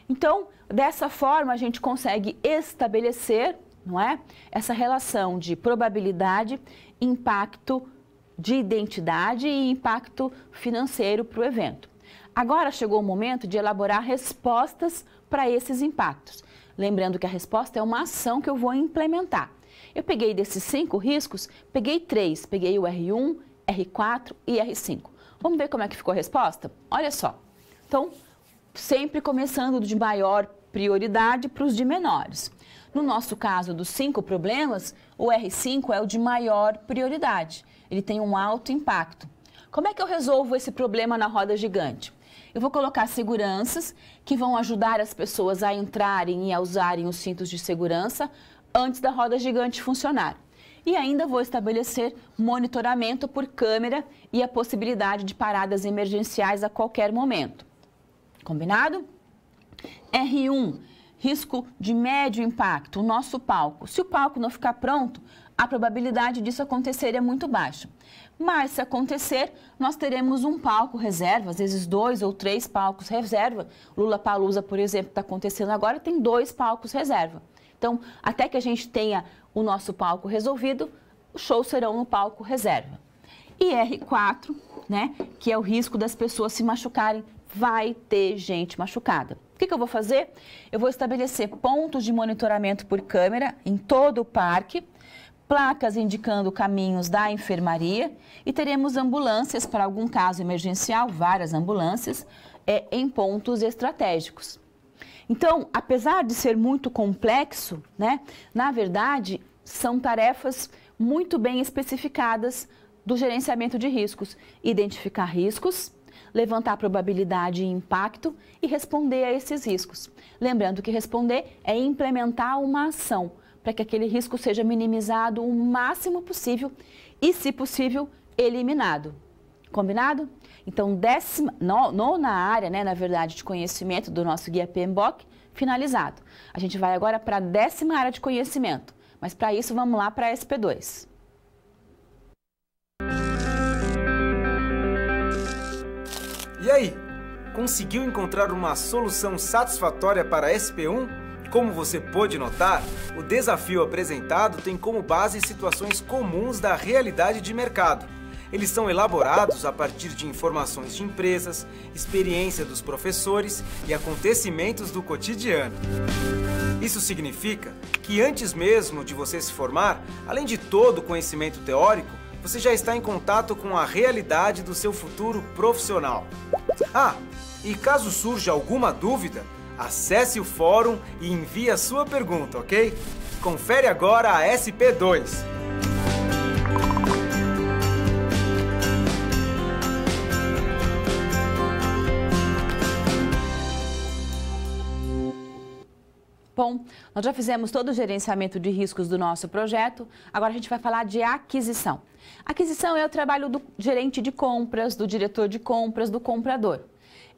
Então, dessa forma, a gente consegue estabelecer, não é? Essa relação de probabilidade, impacto de identidade e impacto financeiro para o evento. Agora chegou o momento de elaborar respostas para esses impactos. Lembrando que a resposta é uma ação que eu vou implementar. Eu peguei desses 5 riscos, peguei 3, peguei o R1, R4 e R5. Vamos ver como é que ficou a resposta? Olha só. Então, sempre começando de maior prioridade para os de menores. No nosso caso dos 5 problemas, o R5 é o de maior prioridade. Ele tem um alto impacto. Como é que eu resolvo esse problema na roda gigante? Eu vou colocar seguranças que vão ajudar as pessoas a entrarem e a usarem os cintos de segurança antes da roda gigante funcionar. E ainda vou estabelecer monitoramento por câmera e a possibilidade de paradas emergenciais a qualquer momento. Combinado? R1, risco de médio impacto, o nosso palco. Se o palco não ficar pronto, a probabilidade disso acontecer é muito baixa. Mas se acontecer, nós teremos um palco reserva, às vezes 2 ou 3 palcos reserva. Lollapalooza, por exemplo, está acontecendo agora, tem 2 palcos reserva. Então, até que a gente tenha o nosso palco resolvido, os shows serão no palco reserva. E R4, né, que é o risco das pessoas se machucarem, vai ter gente machucada. O que eu vou fazer? Eu vou estabelecer pontos de monitoramento por câmera em todo o parque, placas indicando caminhos da enfermaria e teremos ambulâncias para algum caso emergencial, várias ambulâncias, em pontos estratégicos. Então, apesar de ser muito complexo, né, na verdade, são tarefas muito bem especificadas do gerenciamento de riscos. Identificar riscos, levantar probabilidade e impacto e responder a esses riscos. Lembrando que responder é implementar uma ação para que aquele risco seja minimizado o máximo possível e, se possível, eliminado. Combinado? Então, nona área, né, na verdade, de conhecimento do nosso guia PMBOK, finalizado. A gente vai agora para a 10ª área de conhecimento, mas para isso vamos lá para a SP2. E aí, conseguiu encontrar uma solução satisfatória para a SP1? Como você pôde notar, o desafio apresentado tem como base situações comuns da realidade de mercado. Eles são elaborados a partir de informações de empresas, experiência dos professores e acontecimentos do cotidiano. Isso significa que antes mesmo de você se formar, além de todo o conhecimento teórico, você já está em contato com a realidade do seu futuro profissional. Ah, e caso surja alguma dúvida, Acesse o fórum e envie a sua pergunta, ok? Confere agora a SP2. Bom, nós já fizemos todo o gerenciamento de riscos do nosso projeto, agora a gente vai falar de aquisição. Aquisição é o trabalho do gerente de compras, do diretor de compras, do comprador.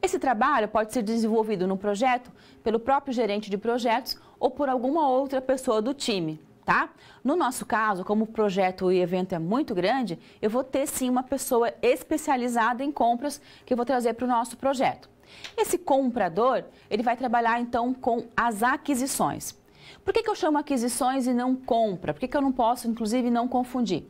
Esse trabalho pode ser desenvolvido no projeto pelo próprio gerente de projetos ou por alguma outra pessoa do time, tá? No nosso caso, como o projeto e evento é muito grande, eu vou ter sim uma pessoa especializada em compras que eu vou trazer para o nosso projeto. Esse comprador, ele vai trabalhar então com as aquisições. Por que eu chamo aquisições e não compra? Por que eu não posso, inclusive, não confundir?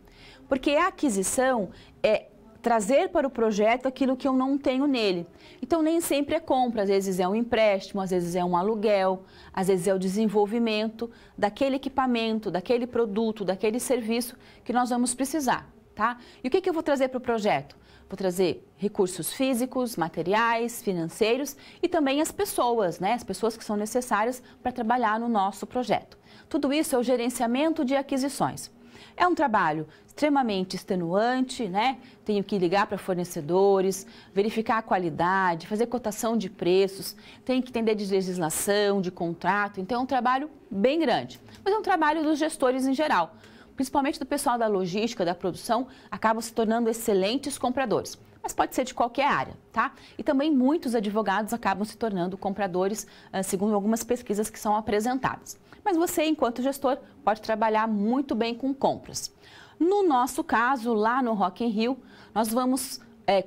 Porque a aquisição é trazer para o projeto aquilo que eu não tenho nele. Então, nem sempre é compra, às vezes é um empréstimo, às vezes é um aluguel, às vezes é o desenvolvimento daquele equipamento, daquele produto, daquele serviço que nós vamos precisar, tá? E o que eu vou trazer para o projeto? Vou trazer recursos físicos, materiais, financeiros e também as pessoas, né? As pessoas que são necessárias para trabalhar no nosso projeto. Tudo isso é o gerenciamento de aquisições. É um trabalho extremamente extenuante, né? Tenho que ligar para fornecedores, verificar a qualidade, fazer cotação de preços, tenho que entender de legislação, de contrato. Então é um trabalho bem grande, mas é um trabalho dos gestores em geral. Principalmente do pessoal da logística, da produção, acabam se tornando excelentes compradores. Mas pode ser de qualquer área, tá? E também muitos advogados acabam se tornando compradores, segundo algumas pesquisas que são apresentadas. Mas você, enquanto gestor, pode trabalhar muito bem com compras. No nosso caso, lá no Rock in Rio, nós vamos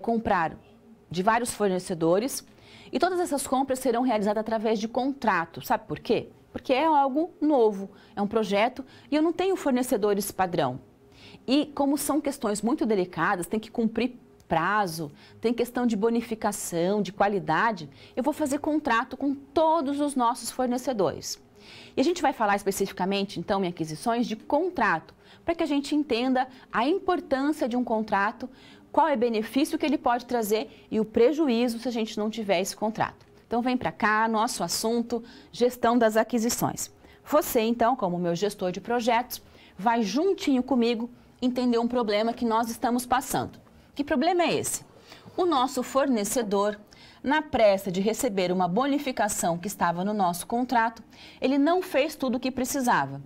comprar de vários fornecedores e todas essas compras serão realizadas através de contrato. Sabe por quê? Porque é algo novo, é um projeto e eu não tenho fornecedores padrão. E como são questões muito delicadas, tem que cumprir prazo, tem questão de bonificação, de qualidade, eu vou fazer contrato com todos os nossos fornecedores. E a gente vai falar especificamente, então, em aquisições de contrato, para que a gente entenda a importância de um contrato, qual é o benefício que ele pode trazer e o prejuízo se a gente não tiver esse contrato. Então, vem para cá, nosso assunto, gestão das aquisições. Você, então, como meu gestor de projetos, vai juntinho comigo entender um problema que nós estamos passando. Que problema é esse? O nosso fornecedor, na pressa de receber uma bonificação que estava no nosso contrato, ele não fez tudo o que precisava.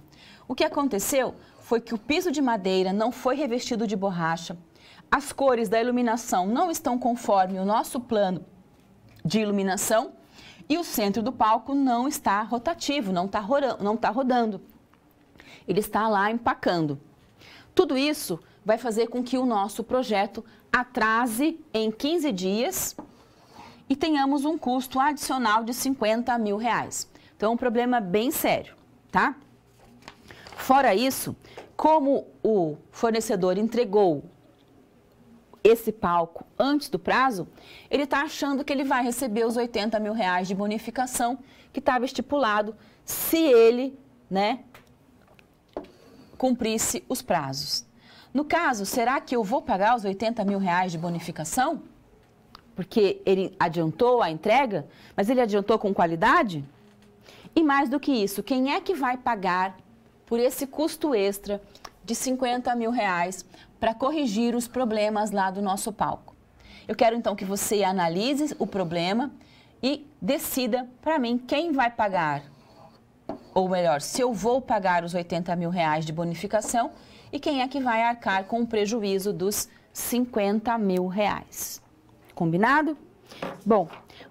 O que aconteceu foi que o piso de madeira não foi revestido de borracha, as cores da iluminação não estão conforme o nosso plano de iluminação e o centro do palco não está rotativo, não está rodando. Ele está lá empacando. Tudo isso vai fazer com que o nosso projeto atrase em 15 dias e tenhamos um custo adicional de R$50 mil. Então, é um problema bem sério, tá? Fora isso, como o fornecedor entregou esse palco antes do prazo, ele está achando que ele vai receber os R$80 mil de bonificação que estava estipulado se ele, né, cumprisse os prazos. No caso, será que eu vou pagar os R$80 mil de bonificação? Porque ele adiantou a entrega, mas ele adiantou com qualidade? E mais do que isso, quem é que vai pagar por esse custo extra de R$50 mil para corrigir os problemas lá do nosso palco? Eu quero então que você analise o problema e decida para mim quem vai pagar, ou melhor, se eu vou pagar os R$80 mil de bonificação e quem é que vai arcar com o prejuízo dos R$50 mil. Combinado? Bom,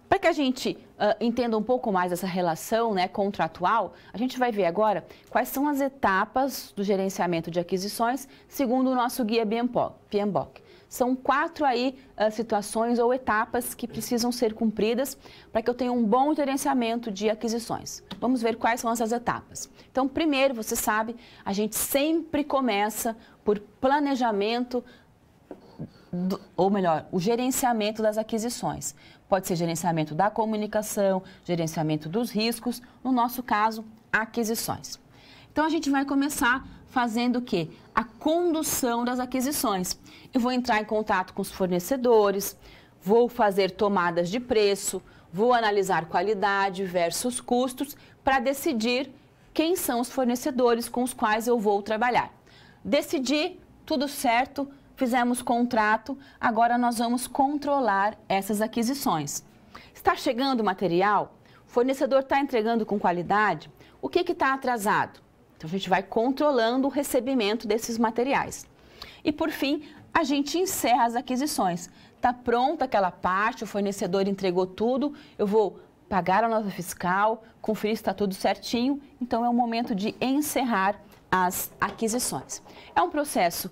para que a gente entenda um pouco mais essa relação, né, contratual, a gente vai ver agora quais são as etapas do gerenciamento de aquisições segundo o nosso guia PMBOK. São 4 aí situações ou etapas que precisam ser cumpridas para que eu tenha um bom gerenciamento de aquisições. Vamos ver quais são essas etapas. Então, primeiro, você sabe, a gente sempre começa por planejamento, ou melhor, o gerenciamento das aquisições. Pode ser gerenciamento da comunicação, gerenciamento dos riscos, no nosso caso, aquisições. Então, a gente vai começar fazendo o quê? A condução das aquisições. Eu vou entrar em contato com os fornecedores, vou fazer tomadas de preço, vou analisar qualidade versus custos para decidir quem são os fornecedores com os quais eu vou trabalhar. Decidi, tudo certo, fizemos contrato, agora nós vamos controlar essas aquisições. Está chegando o material, o fornecedor está entregando com qualidade, o que está atrasado? Então a gente vai controlando o recebimento desses materiais. E por fim, a gente encerra as aquisições. Está pronta aquela parte, o fornecedor entregou tudo, eu vou pagar a nota fiscal, conferir se está tudo certinho, então é o momento de encerrar as aquisições. É um processo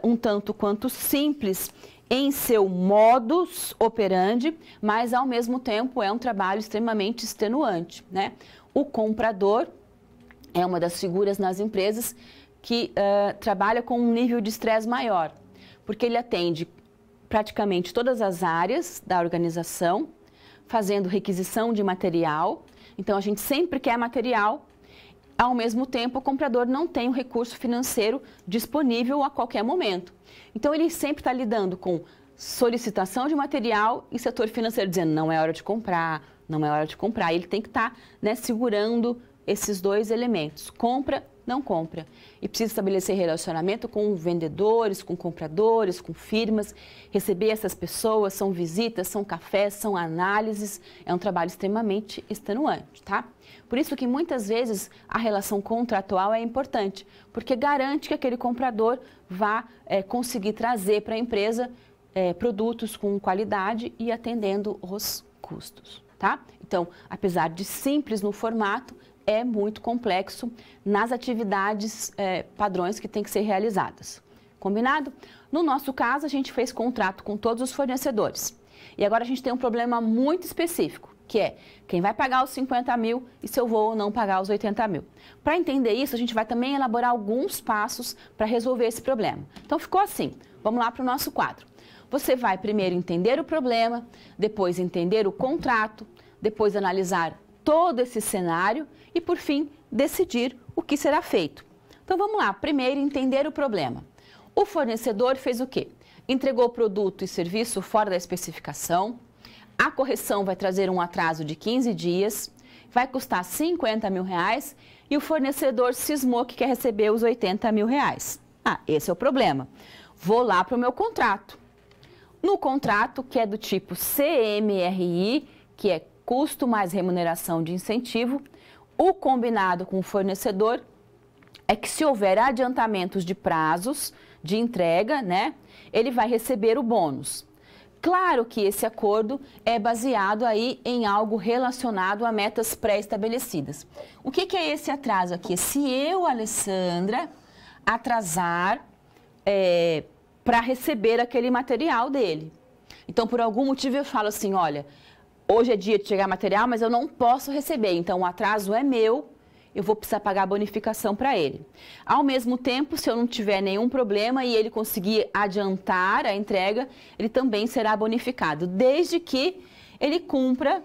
um tanto quanto simples em seu modus operandi, mas ao mesmo tempo é um trabalho extremamente extenuante, né? O comprador é uma das figuras nas empresas que trabalha com um nível de estresse maior, porque ele atende praticamente todas as áreas da organização, fazendo requisição de material. Então, a gente sempre quer material. Ao mesmo tempo, o comprador não tem o recurso financeiro disponível a qualquer momento. Então, ele sempre está lidando com solicitação de material e setor financeiro dizendo não é hora de comprar, não é hora de comprar. Ele tem que estar, né, segurando esses dois elementos, compra, não compra. E precisa estabelecer relacionamento com vendedores, com compradores, com firmas, receber essas pessoas, são visitas, são cafés, são análises, é um trabalho extremamente extenuante, tá? Por isso que muitas vezes a relação contratual é importante, porque garante que aquele comprador vá conseguir trazer para a empresa produtos com qualidade e atendendo os custos, tá? Então, apesar de simples no formato, é muito complexo nas atividades padrões que têm que ser realizadas. Combinado? No nosso caso, a gente fez contrato com todos os fornecedores. E agora a gente tem um problema muito específico, que é quem vai pagar os 50 mil e se eu vou ou não pagar os 80 mil. Para entender isso, a gente vai também elaborar alguns passos para resolver esse problema. Então, ficou assim. Vamos lá para o nosso quadro. Você vai primeiro entender o problema, depois entender o contrato, depois analisar todo esse cenário e, por fim, decidir o que será feito. Então, vamos lá. Primeiro, entender o problema. O fornecedor fez o quê? Entregou produto e serviço fora da especificação. A correção vai trazer um atraso de 15 dias, vai custar 50 mil reais e o fornecedor cismou que quer receber os 80 mil reais. Ah, esse é o problema. Vou lá para o meu contrato. No contrato, que é do tipo CMRI, que é custo mais remuneração de incentivo, o combinado com o fornecedor é que se houver adiantamentos de prazos de entrega, né, ele vai receber o bônus. Claro que esse acordo é baseado aí em algo relacionado a metas pré-estabelecidas. O que é esse atraso aqui? Se eu, Alessandra, atrasar para receber aquele material dele. Então, por algum motivo eu falo assim, olha, hoje é dia de chegar material, mas eu não posso receber, então o atraso é meu, eu vou precisar pagar a bonificação para ele. Ao mesmo tempo, se eu não tiver nenhum problema e ele conseguir adiantar a entrega, ele também será bonificado, desde que ele cumpra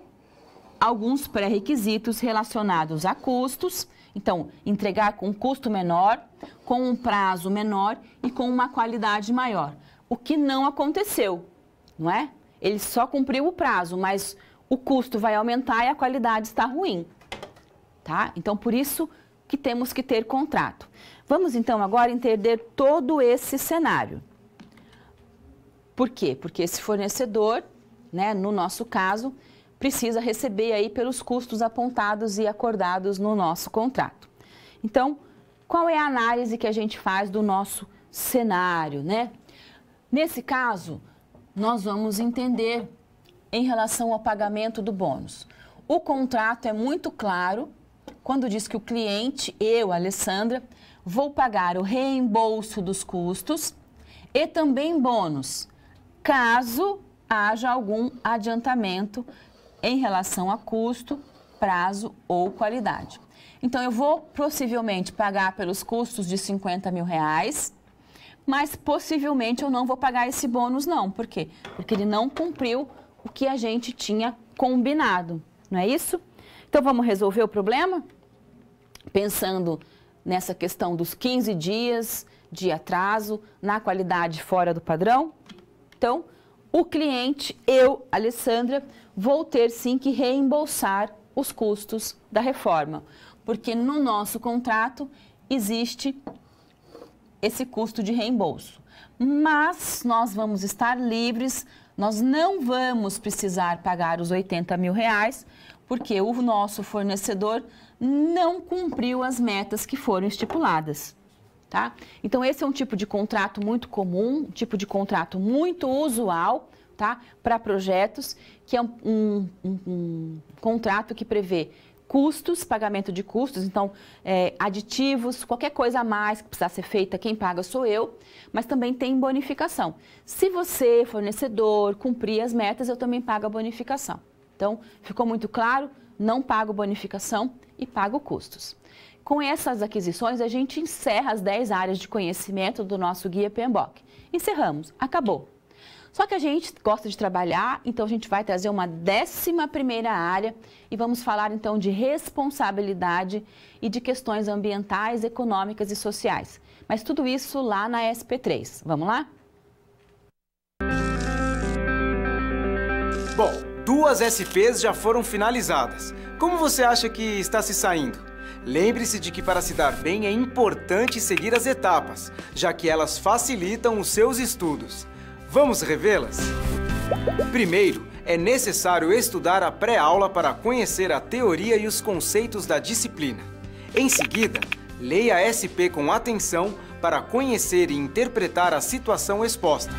alguns pré-requisitos relacionados a custos. Então, entregar com um custo menor, com um prazo menor e com uma qualidade maior. O que não aconteceu, não é? Ele só cumpriu o prazo, mas o custo vai aumentar e a qualidade está ruim. Tá? Então, por isso que temos que ter contrato. Vamos, então, agora entender todo esse cenário. Por quê? Porque esse fornecedor, né, no nosso caso, precisa receber aí pelos custos apontados e acordados no nosso contrato. Então, qual é a análise que a gente faz do nosso cenário, né? Nesse caso, nós vamos entender em relação ao pagamento do bônus. O contrato é muito claro quando diz que o cliente, eu, Alessandra, vou pagar o reembolso dos custos e também bônus, caso haja algum adiantamento em relação a custo, prazo ou qualidade. Então, eu vou possivelmente pagar pelos custos de 50 mil reais, mas possivelmente eu não vou pagar esse bônus não. Por quê? Porque ele não cumpriu o que a gente tinha combinado, não é isso? Então, vamos resolver o problema? Pensando nessa questão dos 15 dias de atraso, na qualidade fora do padrão. Então, o cliente, eu, Alessandra, vou ter sim que reembolsar os custos da reforma, porque no nosso contrato existe esse custo de reembolso. Mas nós vamos estar livres, nós não vamos precisar pagar os 80 mil reais, porque o nosso fornecedor não cumpriu as metas que foram estipuladas. Tá? Então, esse é um tipo de contrato muito comum, um tipo de contrato muito usual, tá? Para projetos, que é um contrato que prevê custos, pagamento de custos, então aditivos, qualquer coisa a mais que precisar ser feita, quem paga sou eu, mas também tem bonificação. Se você, fornecedor, cumprir as metas, eu também pago a bonificação. Então, ficou muito claro? Não pago bonificação e pago custos. Com essas aquisições, a gente encerra as 10 áreas de conhecimento do nosso Guia PMBOK. Encerramos, acabou. Só que a gente gosta de trabalhar, então a gente vai trazer uma 11ª área e vamos falar então de responsabilidade e de questões ambientais, econômicas e sociais. Mas tudo isso lá na SP3. Vamos lá? Bom, 2 SPs já foram finalizadas. Como você acha que está se saindo? Lembre-se de que para se dar bem é importante seguir as etapas, já que elas facilitam os seus estudos. Vamos revê-las? Primeiro, é necessário estudar a pré-aula para conhecer a teoria e os conceitos da disciplina. Em seguida, leia a SP com atenção para conhecer e interpretar a situação exposta.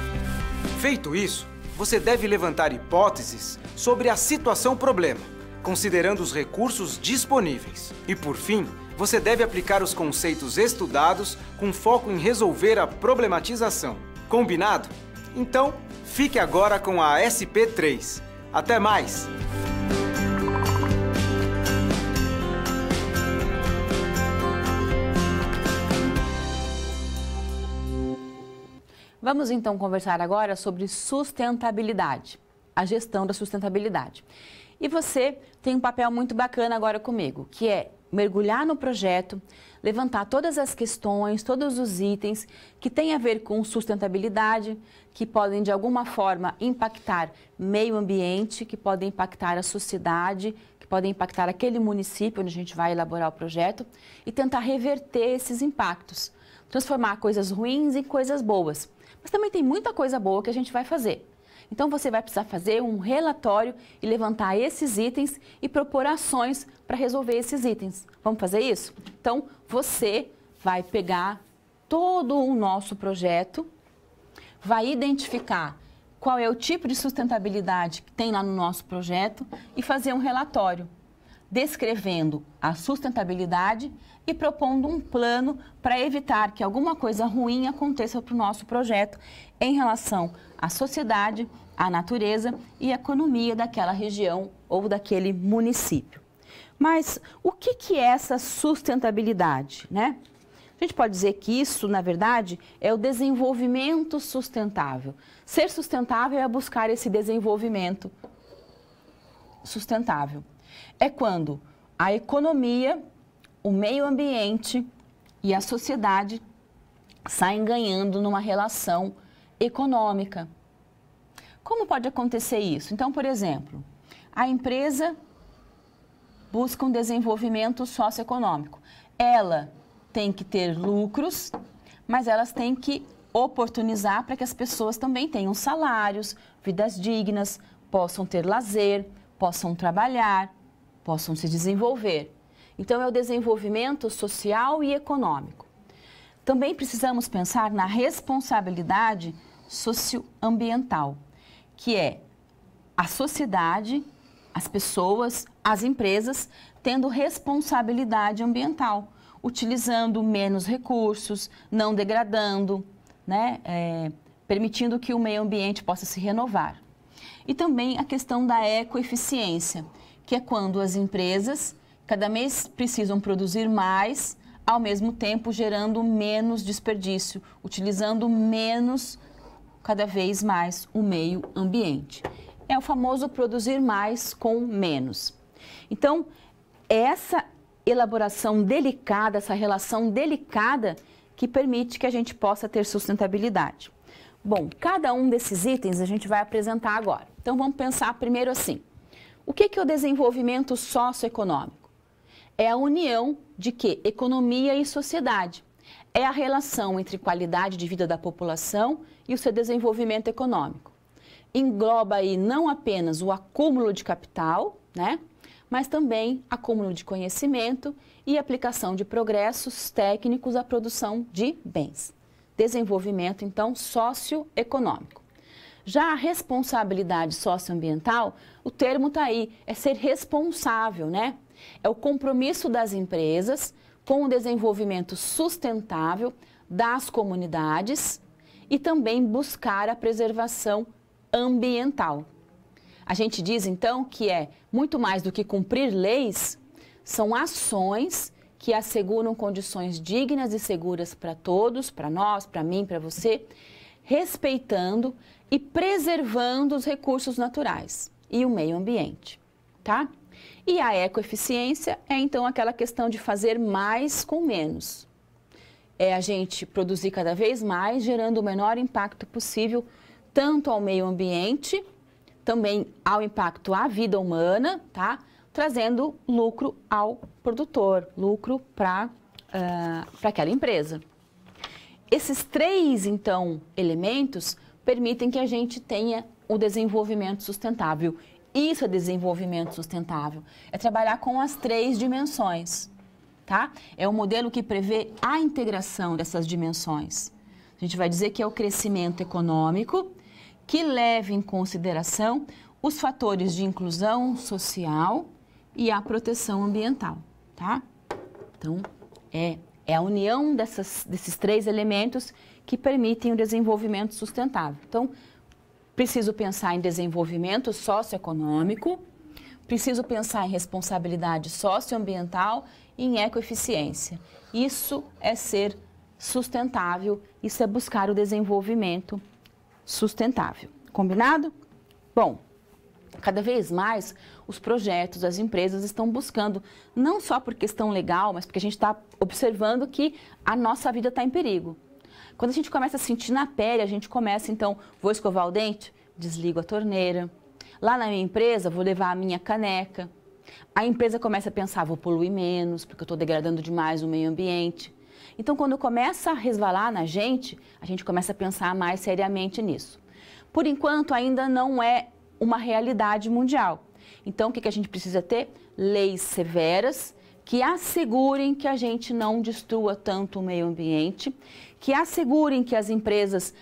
Feito isso, você deve levantar hipóteses sobre a situação-problema, considerando os recursos disponíveis. E, por fim, você deve aplicar os conceitos estudados com foco em resolver a problematização. Combinado? Então, fique agora com a SP3. Até mais! Vamos então conversar agora sobre sustentabilidade, a gestão da sustentabilidade. E você tem um papel muito bacana agora comigo, que é mergulhar no projeto, levantar todas as questões, todos os itens que têm a ver com sustentabilidade, que podem de alguma forma impactar meio ambiente, que podem impactar a sociedade, que podem impactar aquele município onde a gente vai elaborar o projeto e tentar reverter esses impactos, transformar coisas ruins em coisas boas. Mas também tem muita coisa boa que a gente vai fazer. Então, você vai precisar fazer um relatório e levantar esses itens e propor ações para resolver esses itens. Vamos fazer isso? Então, você vai pegar todo o nosso projeto, vai identificar qual é o tipo de sustentabilidade que tem lá no nosso projeto e fazer um relatório descrevendo a sustentabilidade e propondo um plano para evitar que alguma coisa ruim aconteça para o nosso projeto em relação à sociedade, à natureza e à economia daquela região ou daquele município. Mas o que é essa sustentabilidade, né? A gente pode dizer que isso, na verdade, é o desenvolvimento sustentável. Ser sustentável é buscar esse desenvolvimento sustentável. É quando a economia, o meio ambiente e a sociedade saem ganhando numa relação econômica. Como pode acontecer isso? Então, por exemplo, a empresa busca um desenvolvimento socioeconômico. Ela tem que ter lucros, mas elas têm que oportunizar para que as pessoas também tenham salários, vidas dignas, possam ter lazer, possam trabalhar, possam se desenvolver. Então, é o desenvolvimento social e econômico. Também precisamos pensar na responsabilidade socioambiental, que é a sociedade, as pessoas, as empresas tendo responsabilidade ambiental, utilizando menos recursos, não degradando, né, permitindo que o meio ambiente possa se renovar. E também a questão da ecoeficiência, que é quando as empresas cada mês precisam produzir mais, ao mesmo tempo gerando menos desperdício, utilizando menos, cada vez mais, o meio ambiente. É o famoso produzir mais com menos. Então, essa elaboração delicada, essa relação delicada que permite que a gente possa ter sustentabilidade. Bom, cada um desses itens a gente vai apresentar agora. Então, vamos pensar primeiro assim. O que é o desenvolvimento socioeconômico? É a união de quê? Economia e sociedade. É a relação entre qualidade de vida da população e o seu desenvolvimento econômico. Engloba aí não apenas o acúmulo de capital, né? Mas também acúmulo de conhecimento e aplicação de progressos técnicos à produção de bens. Desenvolvimento, então, socioeconômico. Já a responsabilidade socioambiental, o termo está aí, é ser responsável, né? É o compromisso das empresas com o desenvolvimento sustentável das comunidades e também buscar a preservação ambiental. A gente diz, então, que é muito mais do que cumprir leis, são ações que asseguram condições dignas e seguras para todos, para nós, para mim, para você, respeitando e preservando os recursos naturais e o meio ambiente, tá? E a ecoeficiência é, então, aquela questão de fazer mais com menos. É a gente produzir cada vez mais, gerando o menor impacto possível, tanto ao meio ambiente, também ao impacto à vida humana, tá? Trazendo lucro ao produtor, lucro para aquela empresa. Esses três, então, elementos permitem que a gente tenha o desenvolvimento sustentável. Isso é desenvolvimento sustentável, é trabalhar com as três dimensões, tá? É um modelo que prevê a integração dessas dimensões. A gente vai dizer que é o crescimento econômico, que leva em consideração os fatores de inclusão social e a proteção ambiental, tá? Então, é a união desses três elementos que permitem o desenvolvimento sustentável. Então, preciso pensar em desenvolvimento socioeconômico, preciso pensar em responsabilidade socioambiental e em ecoeficiência. Isso é ser sustentável, isso é buscar o desenvolvimento sustentável. Combinado? Bom, cada vez mais os projetos, as empresas estão buscando, não só por questão legal, mas porque a gente está observando que a nossa vida está em perigo. Quando a gente começa a sentir na pele, a gente começa, então, vou escovar o dente, desligo a torneira. Lá na minha empresa, vou levar a minha caneca. A empresa começa a pensar, vou poluir menos, porque eu estou degradando demais o meio ambiente. Então, quando começa a resvalar na gente, a gente começa a pensar mais seriamente nisso. Por enquanto, ainda não é uma realidade mundial. Então, o que a gente precisa ter? Leis severas que assegurem que a gente não destrua tanto o meio ambiente, que assegurem que as empresas,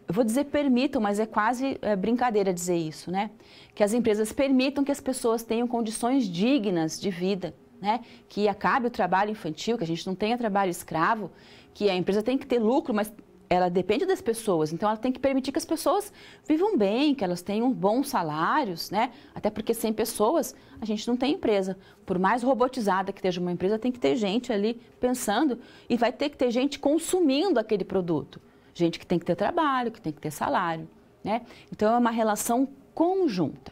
eu vou dizer permitam, mas é quase brincadeira dizer isso, né? Que as empresas permitam que as pessoas tenham condições dignas de vida, né? Que acabe o trabalho infantil, que a gente não tenha trabalho escravo, que a empresa tem que ter lucro, mas ela depende das pessoas, então ela tem que permitir que as pessoas vivam bem, que elas tenham bons salários, né? Até porque sem pessoas a gente não tem empresa. Por mais robotizada que esteja uma empresa, tem que ter gente ali pensando e vai ter que ter gente consumindo aquele produto. Gente que tem que ter trabalho, que tem que ter salário, né? Então é uma relação conjunta.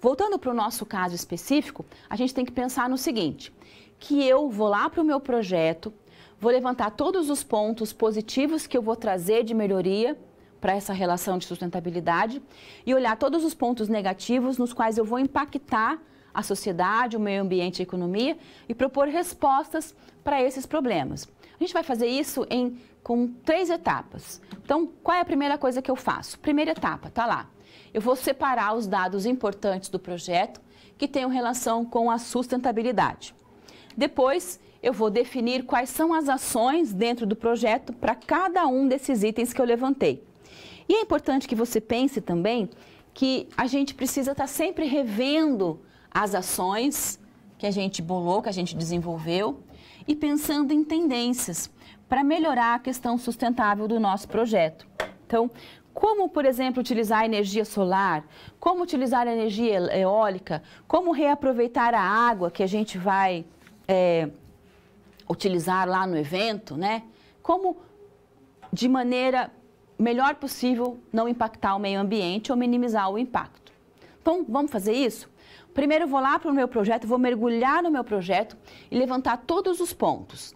Voltando para o nosso caso específico, a gente tem que pensar no seguinte, que eu vou lá para o meu projeto, vou levantar todos os pontos positivos que eu vou trazer de melhoria para essa relação de sustentabilidade e olhar todos os pontos negativos nos quais eu vou impactar a sociedade, o meio ambiente e a economia e propor respostas para esses problemas. A gente vai fazer isso com 3 etapas. Então, qual é a primeira coisa que eu faço? Primeira etapa, tá lá. Eu vou separar os dados importantes do projeto que tenham relação com a sustentabilidade. Depois, eu vou definir quais são as ações dentro do projeto para cada um desses itens que eu levantei. E é importante que você pense também que a gente precisa estar sempre revendo as ações que a gente bolou, que a gente desenvolveu e pensando em tendências para melhorar a questão sustentável do nosso projeto. Então, como, por exemplo, utilizar a energia solar, como utilizar a energia eólica, como reaproveitar a água que a gente vai utilizar lá no evento, né? Como, de maneira melhor possível, não impactar o meio ambiente ou minimizar o impacto. Então, vamos fazer isso? Primeiro, eu vou lá para o meu projeto, vou mergulhar no meu projeto e levantar todos os pontos.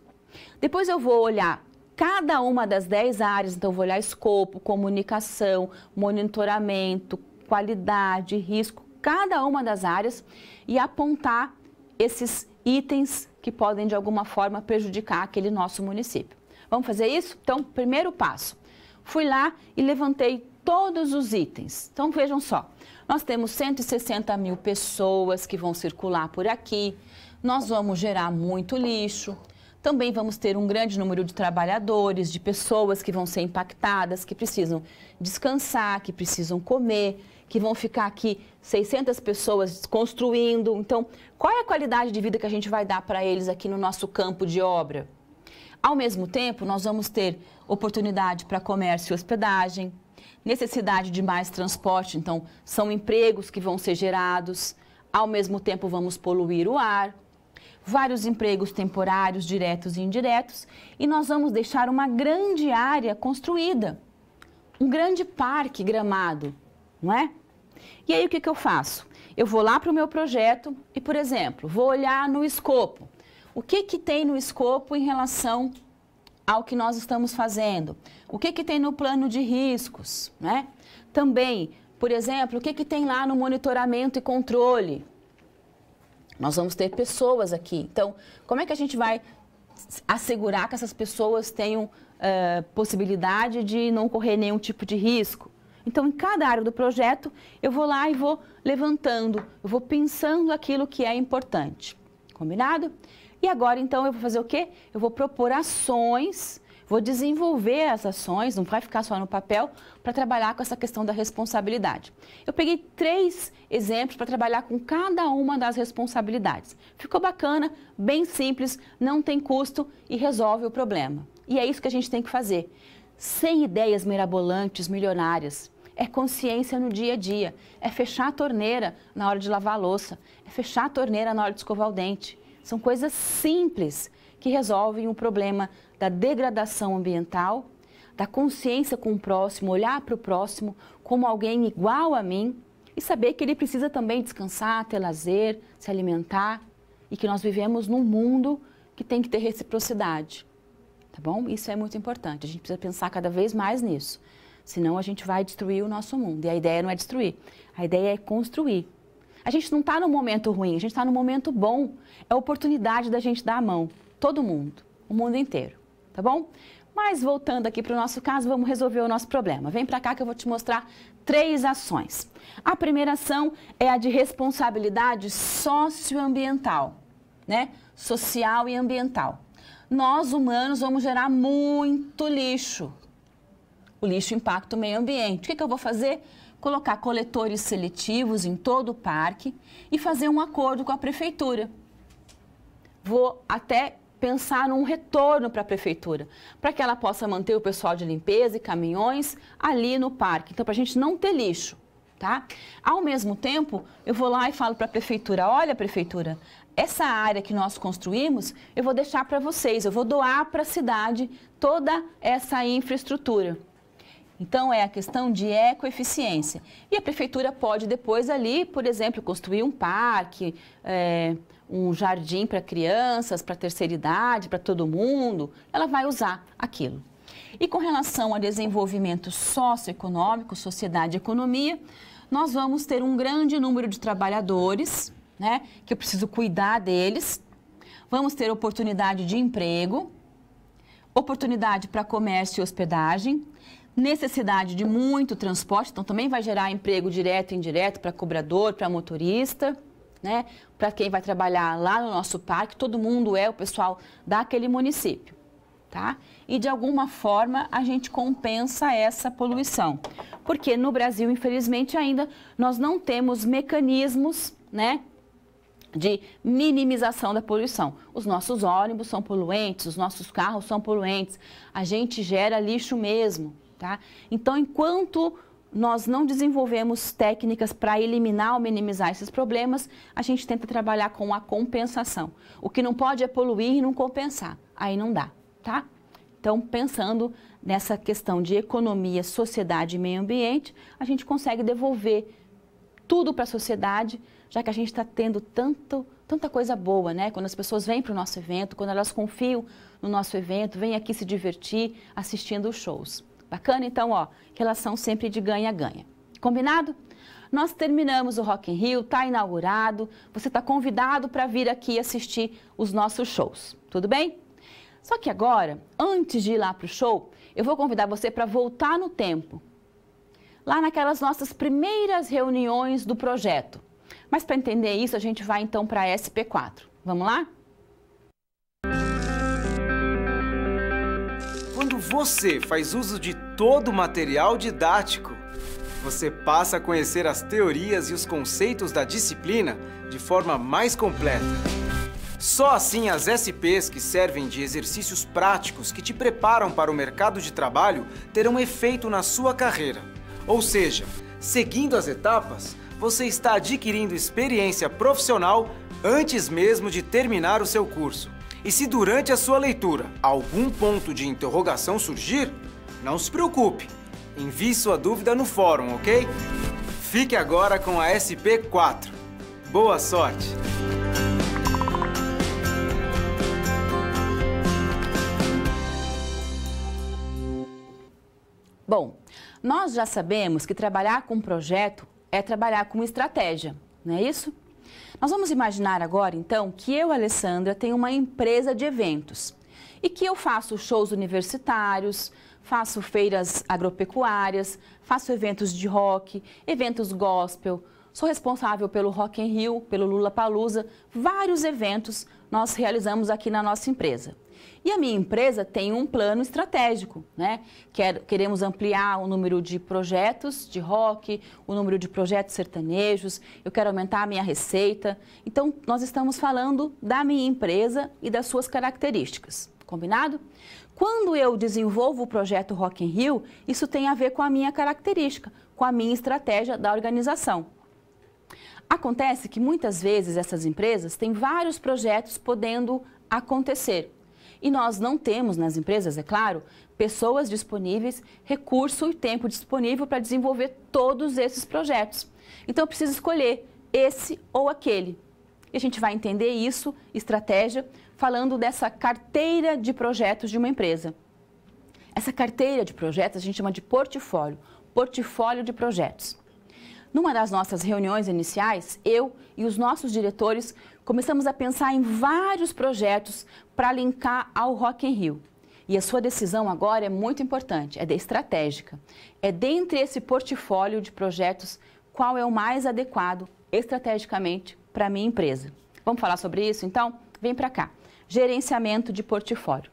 Depois, eu vou olhar cada uma das 10 áreas, então eu vou olhar escopo, comunicação, monitoramento, qualidade, risco, cada uma das áreas e apontar esses itens que podem de alguma forma prejudicar aquele nosso município. Vamos fazer isso? Então, primeiro passo, fui lá e levantei todos os itens. Então, vejam só, nós temos 160 mil pessoas que vão circular por aqui, nós vamos gerar muito lixo, também vamos ter um grande número de trabalhadores, de pessoas que vão ser impactadas, que precisam descansar, que precisam comer, que vão ficar aqui 600 pessoas construindo. Então, qual é a qualidade de vida que a gente vai dar para eles aqui no nosso campo de obra? Ao mesmo tempo, nós vamos ter oportunidade para comércio e hospedagem, necessidade de mais transporte, então são empregos que vão ser gerados, ao mesmo tempo vamos poluir o ar, vários empregos temporários, diretos e indiretos, e nós vamos deixar uma grande área construída, um grande parque gramado, não é? E aí o que eu faço? Eu vou lá para o meu projeto e, por exemplo, vou olhar no escopo. O que tem no escopo em relação ao que nós estamos fazendo? O que tem no plano de riscos, né? Também, por exemplo, o que tem lá no monitoramento e controle? Nós vamos ter pessoas aqui. Então, como é que a gente vai assegurar que essas pessoas tenham possibilidade de não correr nenhum tipo de risco? Então, em cada área do projeto, eu vou lá e vou levantando, eu vou pensando aquilo que é importante. Combinado? E agora, então, eu vou fazer o quê? Eu vou propor ações, vou desenvolver as ações, não vai ficar só no papel, para trabalhar com essa questão da responsabilidade. Eu peguei 3 exemplos para trabalhar com cada uma das responsabilidades. Ficou bacana, bem simples, não tem custo e resolve o problema. E é isso que a gente tem que fazer. Sem ideias mirabolantes, milionárias. É consciência no dia a dia. É fechar a torneira na hora de lavar a louça. É fechar a torneira na hora de escovar o dente. São coisas simples que resolvem o problema da degradação ambiental, da consciência com o próximo, olhar para o próximo como alguém igual a mim e saber que ele precisa também descansar, ter lazer, se alimentar e que nós vivemos num mundo que tem que ter reciprocidade. Tá bom? Isso é muito importante. A gente precisa pensar cada vez mais nisso. Senão a gente vai destruir o nosso mundo. E a ideia não é destruir, a ideia é construir. A gente não está no momento ruim, a gente está no momento bom. É a oportunidade da gente dar a mão. Todo mundo, o mundo inteiro. Tá bom? Mas voltando aqui para o nosso caso, vamos resolver o nosso problema. Vem para cá que eu vou te mostrar 3 ações. A primeira ação é a de responsabilidade socioambiental, né? Social e ambiental. Nós, humanos, vamos gerar muito lixo. O lixo impacta o meio ambiente. O que eu vou fazer? Colocar coletores seletivos em todo o parque e fazer um acordo com a prefeitura. Vou até pensar num retorno para a prefeitura, para que ela possa manter o pessoal de limpeza e caminhões ali no parque. Então, para a gente não ter lixo, tá? Ao mesmo tempo, eu vou lá e falo para a prefeitura, olha, prefeitura, essa área que nós construímos, eu vou deixar para vocês, eu vou doar para a cidade toda essa infraestrutura. Então, é a questão de ecoeficiência. E a prefeitura pode depois ali, por exemplo, construir um parque, um jardim para crianças, para terceira idade, para todo mundo. Ela vai usar aquilo. E com relação ao desenvolvimento socioeconômico, sociedade e economia, nós vamos ter um grande número de trabalhadores, né, que eu preciso cuidar deles. Vamos ter oportunidade de emprego, oportunidade para comércio e hospedagem, necessidade de muito transporte, então também vai gerar emprego direto e indireto para cobrador, para motorista, né? Para quem vai trabalhar lá no nosso parque, todo mundo é o pessoal daquele município, tá? E de alguma forma a gente compensa essa poluição, porque no Brasil, infelizmente, ainda nós não temos mecanismos, né, de minimização da poluição. Os nossos ônibus são poluentes, os nossos carros são poluentes, a gente gera lixo mesmo. Tá? Então, enquanto nós não desenvolvemos técnicas para eliminar ou minimizar esses problemas, a gente tenta trabalhar com a compensação. O que não pode é poluir e não compensar. Aí não dá, tá? Então, pensando nessa questão de economia, sociedade e meio ambiente, a gente consegue devolver tudo para a sociedade, já que a gente está tendo Tanta coisa boa, né? Quando as pessoas vêm para o nosso evento, quando elas confiam no nosso evento, vêm aqui se divertir assistindo os shows. Bacana? Então, ó, relação sempre de ganha-ganha. Combinado? Nós terminamos o Rock in Rio, está inaugurado, você está convidado para vir aqui assistir os nossos shows, tudo bem? Só que agora, antes de ir lá para o show, eu vou convidar você para voltar no tempo, lá naquelas nossas primeiras reuniões do projeto. Mas para entender isso, a gente vai então para a SP4. Vamos lá? Quando você faz uso de todo o material didático, você passa a conhecer as teorias e os conceitos da disciplina de forma mais completa. Só assim as SPs que servem de exercícios práticos que te preparam para o mercado de trabalho terão efeito na sua carreira. Ou seja, seguindo as etapas, você está adquirindo experiência profissional antes mesmo de terminar o seu curso. E se durante a sua leitura algum ponto de interrogação surgir, não se preocupe, envie sua dúvida no fórum, ok? Fique agora com a SP4. Boa sorte! Bom, nós já sabemos que trabalhar com projeto é trabalhar com estratégia, não é isso? Nós vamos imaginar agora, então, que eu, Alessandra, tenho uma empresa de eventos e que eu faço shows universitários, faço feiras agropecuárias, faço eventos de rock, eventos gospel, sou responsável pelo Rock in Rio, pelo Lollapalooza, vários eventos nós realizamos aqui na nossa empresa. E a minha empresa tem um plano estratégico, né? Queremos ampliar o número de projetos de rock, o número de projetos sertanejos, eu quero aumentar a minha receita. Então, nós estamos falando da minha empresa e das suas características, combinado? Quando eu desenvolvo o projeto Rock in Rio, isso tem a ver com a minha característica, com a minha estratégia da organização. Acontece que muitas vezes essas empresas têm vários projetos podendo acontecer. E nós não temos nas empresas, é claro, pessoas disponíveis, recurso e tempo disponível para desenvolver todos esses projetos. Então eu preciso escolher esse ou aquele. E a gente vai entender isso, estratégia, falando dessa carteira de projetos de uma empresa. Essa carteira de projetos a gente chama de portfólio de projetos. Numa das nossas reuniões iniciais, eu e os nossos diretores começamos a pensar em vários projetos para linkar ao Rock in Rio. E a sua decisão agora é muito importante, é estratégica. É dentre esse portfólio de projetos, qual é o mais adequado estrategicamente para a minha empresa. Vamos falar sobre isso? Então, vem para cá. Gerenciamento de portfólio.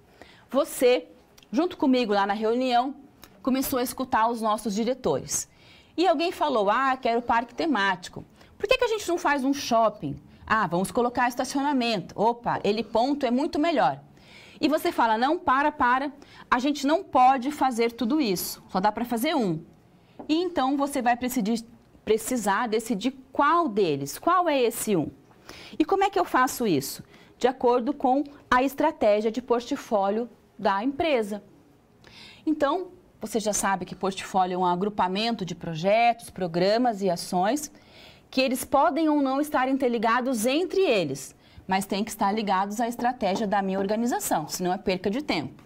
Você, junto comigo lá na reunião, começou a escutar os nossos diretores. E alguém falou, quero parque temático. Por que a gente não faz um shopping? Vamos colocar estacionamento. Opa, ponto é muito melhor. E você fala, não, para. A gente não pode fazer tudo isso. Só dá para fazer um. E então você vai precisar decidir qual deles. Qual é esse um? E como é que eu faço isso? De acordo com a estratégia de portfólio da empresa. Então, você já sabe que portfólio é um agrupamento de projetos, programas e ações que eles podem ou não estar interligados entre eles, mas tem que estar ligados à estratégia da minha organização, senão é perca de tempo.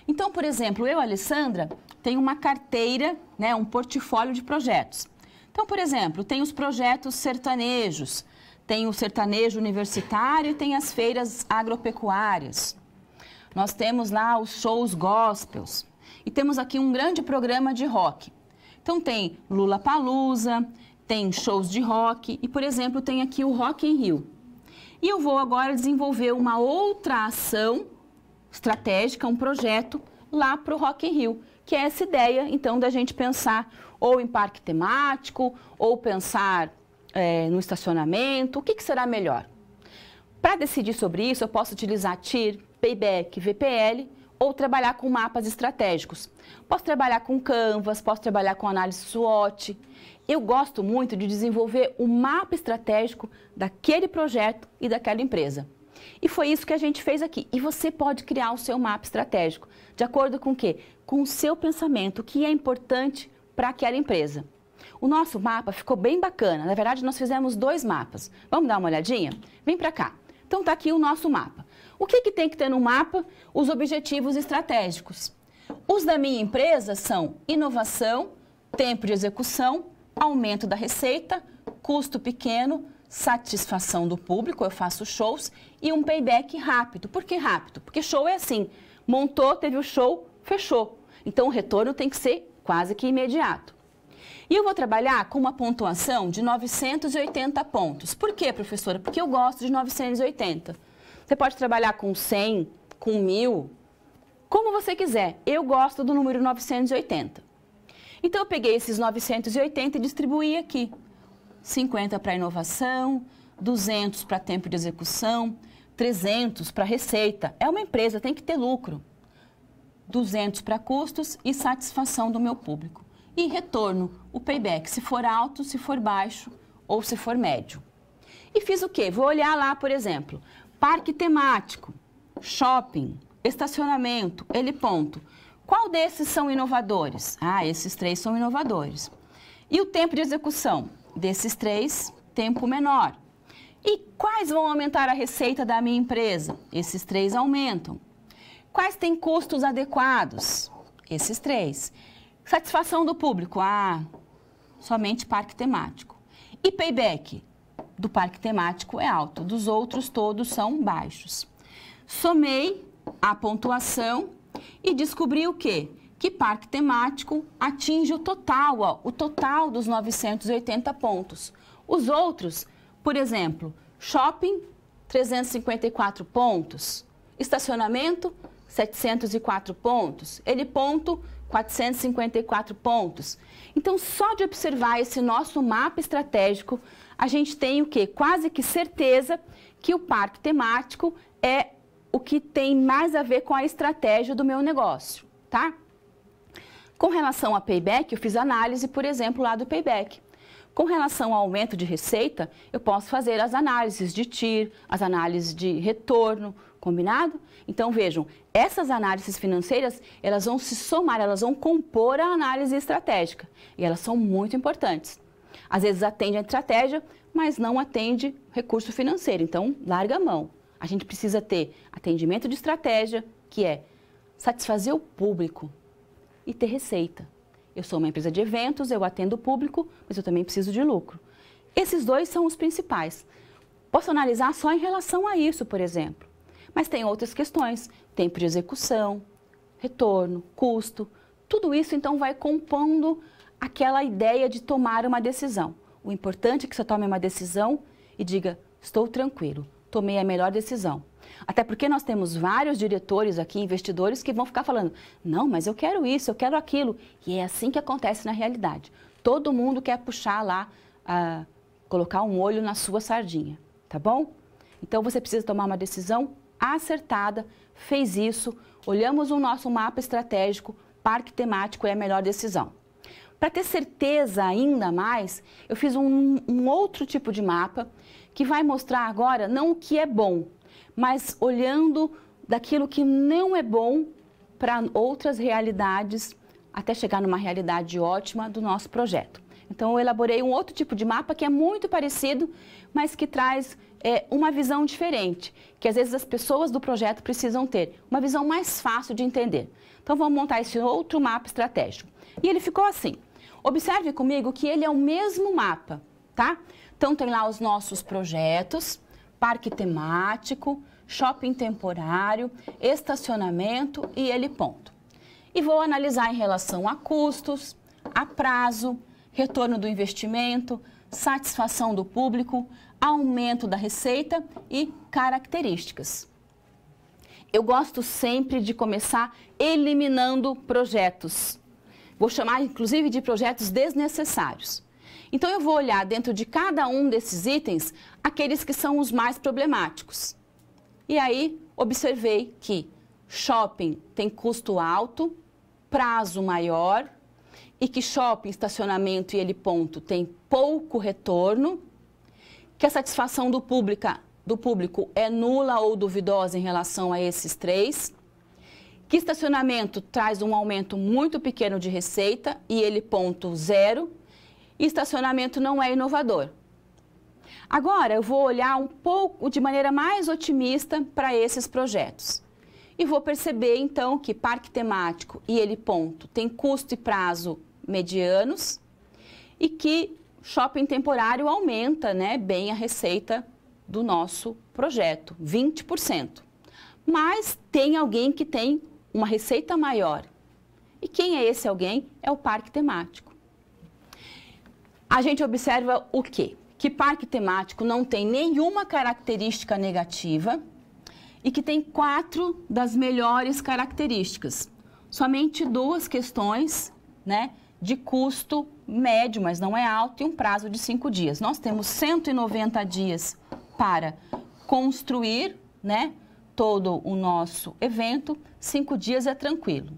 Então, por exemplo, eu, Alessandra, tenho uma carteira, né, um portfólio de projetos. Então, por exemplo, tem os projetos sertanejos, tem o sertanejo universitário e tem as feiras agropecuárias. Nós temos lá os shows gospels. E temos aqui um grande programa de rock. Então tem Lollapalooza, tem shows de rock e, por exemplo, tem aqui o Rock in Rio. E eu vou agora desenvolver uma outra ação estratégica, um projeto lá para o Rock in Rio, que é essa ideia, então, da gente pensar ou em parque temático, ou pensar no estacionamento, o que será melhor? Para decidir sobre isso, eu posso utilizar TIR, Payback, VPL, ou trabalhar com mapas estratégicos. Posso trabalhar com Canvas, posso trabalhar com análise SWOT. Eu gosto muito de desenvolver o mapa estratégico daquele projeto e daquela empresa. E foi isso que a gente fez aqui. E você pode criar o seu mapa estratégico. De acordo com o quê? Com o seu pensamento, o que é importante para aquela empresa. o nosso mapa ficou bem bacana. Na verdade, nós fizemos 2 mapas. Vamos dar uma olhadinha? Vem para cá. Então, está aqui o nosso mapa. O que tem que ter no mapa? Os objetivos estratégicos. Os da minha empresa são inovação, tempo de execução, aumento da receita, custo pequeno, satisfação do público, eu faço shows, e um payback rápido. Por que rápido? Porque show é assim, montou, teve o show, fechou. Então, o retorno tem que ser quase que imediato. E eu vou trabalhar com uma pontuação de 980 pontos. Por quê, professora? Porque eu gosto de 980. Você pode trabalhar com 100, com 1000, como você quiser. Eu gosto do número 980. Então, eu peguei esses 980 e distribuí aqui. 50 para inovação, 200 para tempo de execução, 300 para receita. É uma empresa, tem que ter lucro. 200 para custos e satisfação do meu público. E retorno, o payback, se for alto, se for baixo ou se for médio. E fiz o quê? Vou olhar lá, por exemplo, parque temático, shopping, estacionamento, heliponto. Qual desses são inovadores? Ah, esses 3 são inovadores. E o tempo de execução? Desses 3, tempo menor. E quais vão aumentar a receita da minha empresa? Esses 3 aumentam. Quais têm custos adequados? Esses 3. Satisfação do público? Ah, somente parque temático. E payback? Do parque temático é alto, dos outros todos são baixos. Somei a pontuação e descobri o quê? Que parque temático atinge o total, ó, o total dos 980 pontos. Os outros, por exemplo, shopping, 354 pontos, estacionamento, 704 pontos, heliponto, 454 pontos. Então, só de observar esse nosso mapa estratégico, a gente tem o quê? Quase que certeza que o parque temático é o que tem mais a ver com a estratégia do meu negócio, tá? Com relação a payback, eu fiz análise, por exemplo, lá do payback. Com relação ao aumento de receita, eu posso fazer as análises de TIR, as análises de retorno, combinado? Então, vejam, essas análises financeiras, elas vão se somar, elas vão compor a análise estratégica. E elas são muito importantes. Às vezes atende a estratégia, mas não atende recurso financeiro. Então, larga a mão. A gente precisa ter atendimento de estratégia, que é satisfazer o público e ter receita. Eu sou uma empresa de eventos, eu atendo o público, mas eu também preciso de lucro. Esses 2 são os principais. Posso analisar só em relação a isso, por exemplo. Mas tem outras questões, tempo de execução, retorno, custo. Tudo isso, então, vai compondo aquela ideia de tomar uma decisão. O importante é que você tome uma decisão e diga, estou tranquilo, tomei a melhor decisão. Até porque nós temos vários diretores aqui, investidores, que vão ficar falando, não, mas eu quero isso, eu quero aquilo. E é assim que acontece na realidade. Todo mundo quer puxar lá, colocar um olho na sua sardinha, tá bom? Então, você precisa tomar uma decisão acertada, fez isso, olhamos o nosso mapa estratégico, parque temático é a melhor decisão. Para ter certeza ainda mais, eu fiz um outro tipo de mapa que vai mostrar agora não o que é bom, mas olhando daquilo que não é bom para outras realidades, até chegar numa realidade ótima do nosso projeto. Então, eu elaborei um outro tipo de mapa que é muito parecido, mas que traz uma visão diferente, que às vezes as pessoas do projeto precisam ter, uma visão mais fácil de entender. Então, vamos montar esse outro mapa estratégico. E ele ficou assim. Observe comigo que ele é o mesmo mapa, tá? Então, tem lá os nossos projetos, parque temático, shopping temporário, estacionamento e heliponto. E vou analisar em relação a custos, a prazo, retorno do investimento, satisfação do público, aumento da receita e características. Eu gosto sempre de começar eliminando projetos. Vou chamar, inclusive, de projetos desnecessários. Então, eu vou olhar dentro de cada um desses itens aqueles que são os mais problemáticos. E aí, observei que shopping tem custo alto, prazo maior, e que shopping, estacionamento e heliponto tem pouco retorno, que a satisfação do público é nula ou duvidosa em relação a esses 3, que estacionamento traz um aumento muito pequeno de receita e heliponto 0, e estacionamento não é inovador. Agora, eu vou olhar um pouco de maneira mais otimista para esses projetos. E vou perceber, então, que parque temático e ele ponto tem custo e prazo medianos e que shopping temporário aumenta, né, bem a receita do nosso projeto, 20%. Mas tem alguém que tem uma receita maior. E quem é esse alguém? É o parque temático. A gente observa o quê? Que parque temático não tem nenhuma característica negativa e que tem 4 das melhores características. Somente 2 questões, né, de custo médio, mas não é alto, e um prazo de 5 dias. Nós temos 190 dias para construir, né, todo o nosso evento, 5 dias é tranquilo.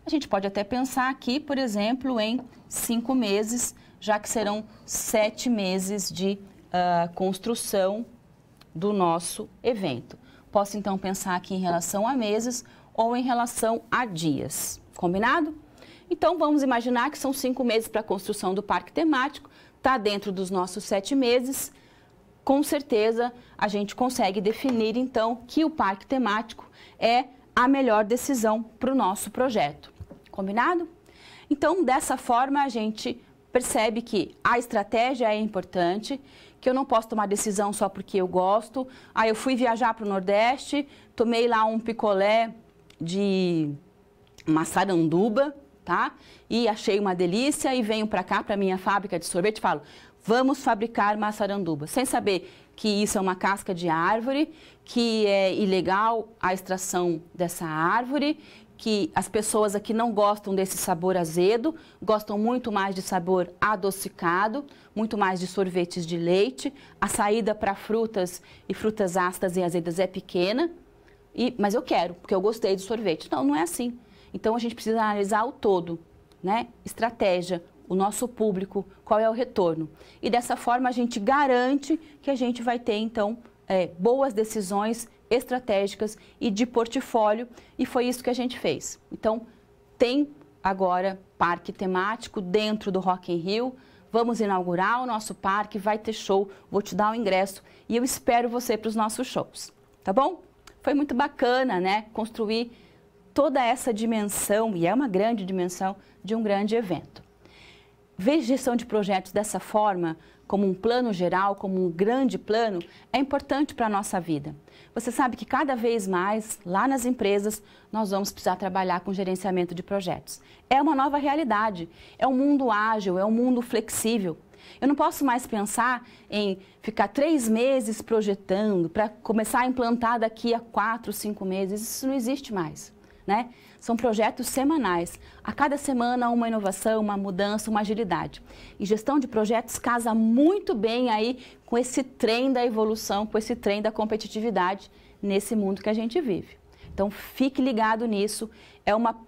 A gente pode até pensar aqui, por exemplo, em 5 meses, já que serão 7 meses de construção do nosso evento. Posso, então, pensar aqui em relação a meses ou em relação a dias. Combinado? Então, vamos imaginar que são 5 meses para a construção do parque temático, está dentro dos nossos 7 meses. Com certeza, a gente consegue definir, então, que o parque temático é a melhor decisão para o nosso projeto. Combinado? Então, dessa forma, a gente percebe que a estratégia é importante, que eu não posso tomar decisão só porque eu gosto. Eu fui viajar para o Nordeste, tomei lá um picolé de maçaranduba, tá? E achei uma delícia e venho para cá, para a minha fábrica de sorvete e falo, vamos fabricar maçaranduba, sem saber que isso é uma casca de árvore, que é ilegal a extração dessa árvore, que as pessoas aqui não gostam desse sabor azedo, gostam muito mais de sabor adocicado, muito mais de sorvetes de leite. A saída para frutas e frutas ácidas e azedas é pequena, mas eu quero, porque eu gostei do sorvete. Não, não é assim. Então, a gente precisa analisar o todo, né? Estratégia, o nosso público, qual é o retorno. E dessa forma, a gente garante que a gente vai ter, então, boas decisões estratégicas e de portfólio, e foi isso que a gente fez. Então, tem agora parque temático dentro do Rock in Rio, vamos inaugurar o nosso parque, vai ter show, vou te dar o ingresso e eu espero você para os nossos shows, tá bom? Foi muito bacana, né, construir toda essa dimensão, e é uma grande dimensão, de um grande evento. Ver gestão de projetos dessa forma, como um plano geral, como um grande plano, é importante para a nossa vida. Você sabe que cada vez mais, lá nas empresas, nós vamos precisar trabalhar com gerenciamento de projetos. É uma nova realidade, é um mundo ágil, é um mundo flexível. Eu não posso mais pensar em ficar 3 meses projetando para começar a implantar daqui a 4, 5 meses. Isso não existe mais, né? São projetos semanais. A cada semana uma inovação, uma mudança, uma agilidade. E gestão de projetos casa muito bem aí com esse trem da evolução, com esse trem da competitividade nesse mundo que a gente vive. Então, fique ligado nisso. É uma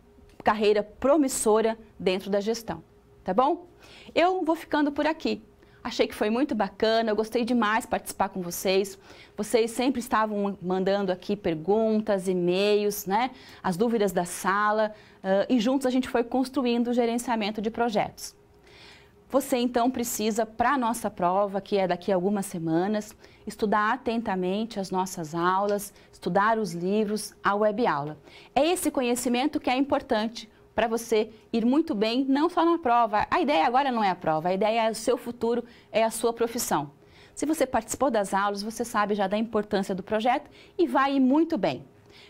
carreira promissora dentro da gestão, tá bom? Eu vou ficando por aqui. Achei que foi muito bacana, eu gostei demais de participar com vocês. Vocês sempre estavam mandando aqui perguntas, e-mails, né? As dúvidas da sala, e juntos a gente foi construindo o gerenciamento de projetos. Você então precisa, para a nossa prova, que é daqui a algumas semanas, estudar atentamente as nossas aulas, estudar os livros, a web-aula. É esse conhecimento que é importante para você ir muito bem, não só na prova. A ideia agora não é a prova, a ideia é o seu futuro, é a sua profissão. Se você participou das aulas, você sabe já da importância do projeto e vai ir muito bem.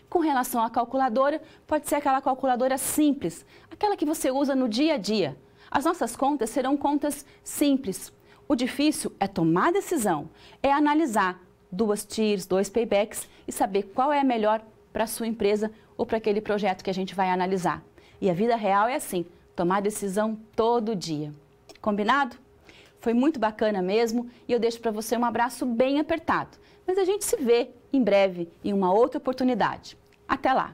Com relação à calculadora, pode ser aquela calculadora simples, aquela que você usa no dia a dia. As nossas contas serão contas simples. O difícil é tomar decisão, é analisar 2 TIRs, 2 paybacks e saber qual é a melhor para a sua empresa ou para aquele projeto que a gente vai analisar. E a vida real é assim, tomar decisão todo dia. Combinado? Foi muito bacana mesmo e eu deixo para você um abraço bem apertado. Mas a gente se vê em breve em uma outra oportunidade. Até lá!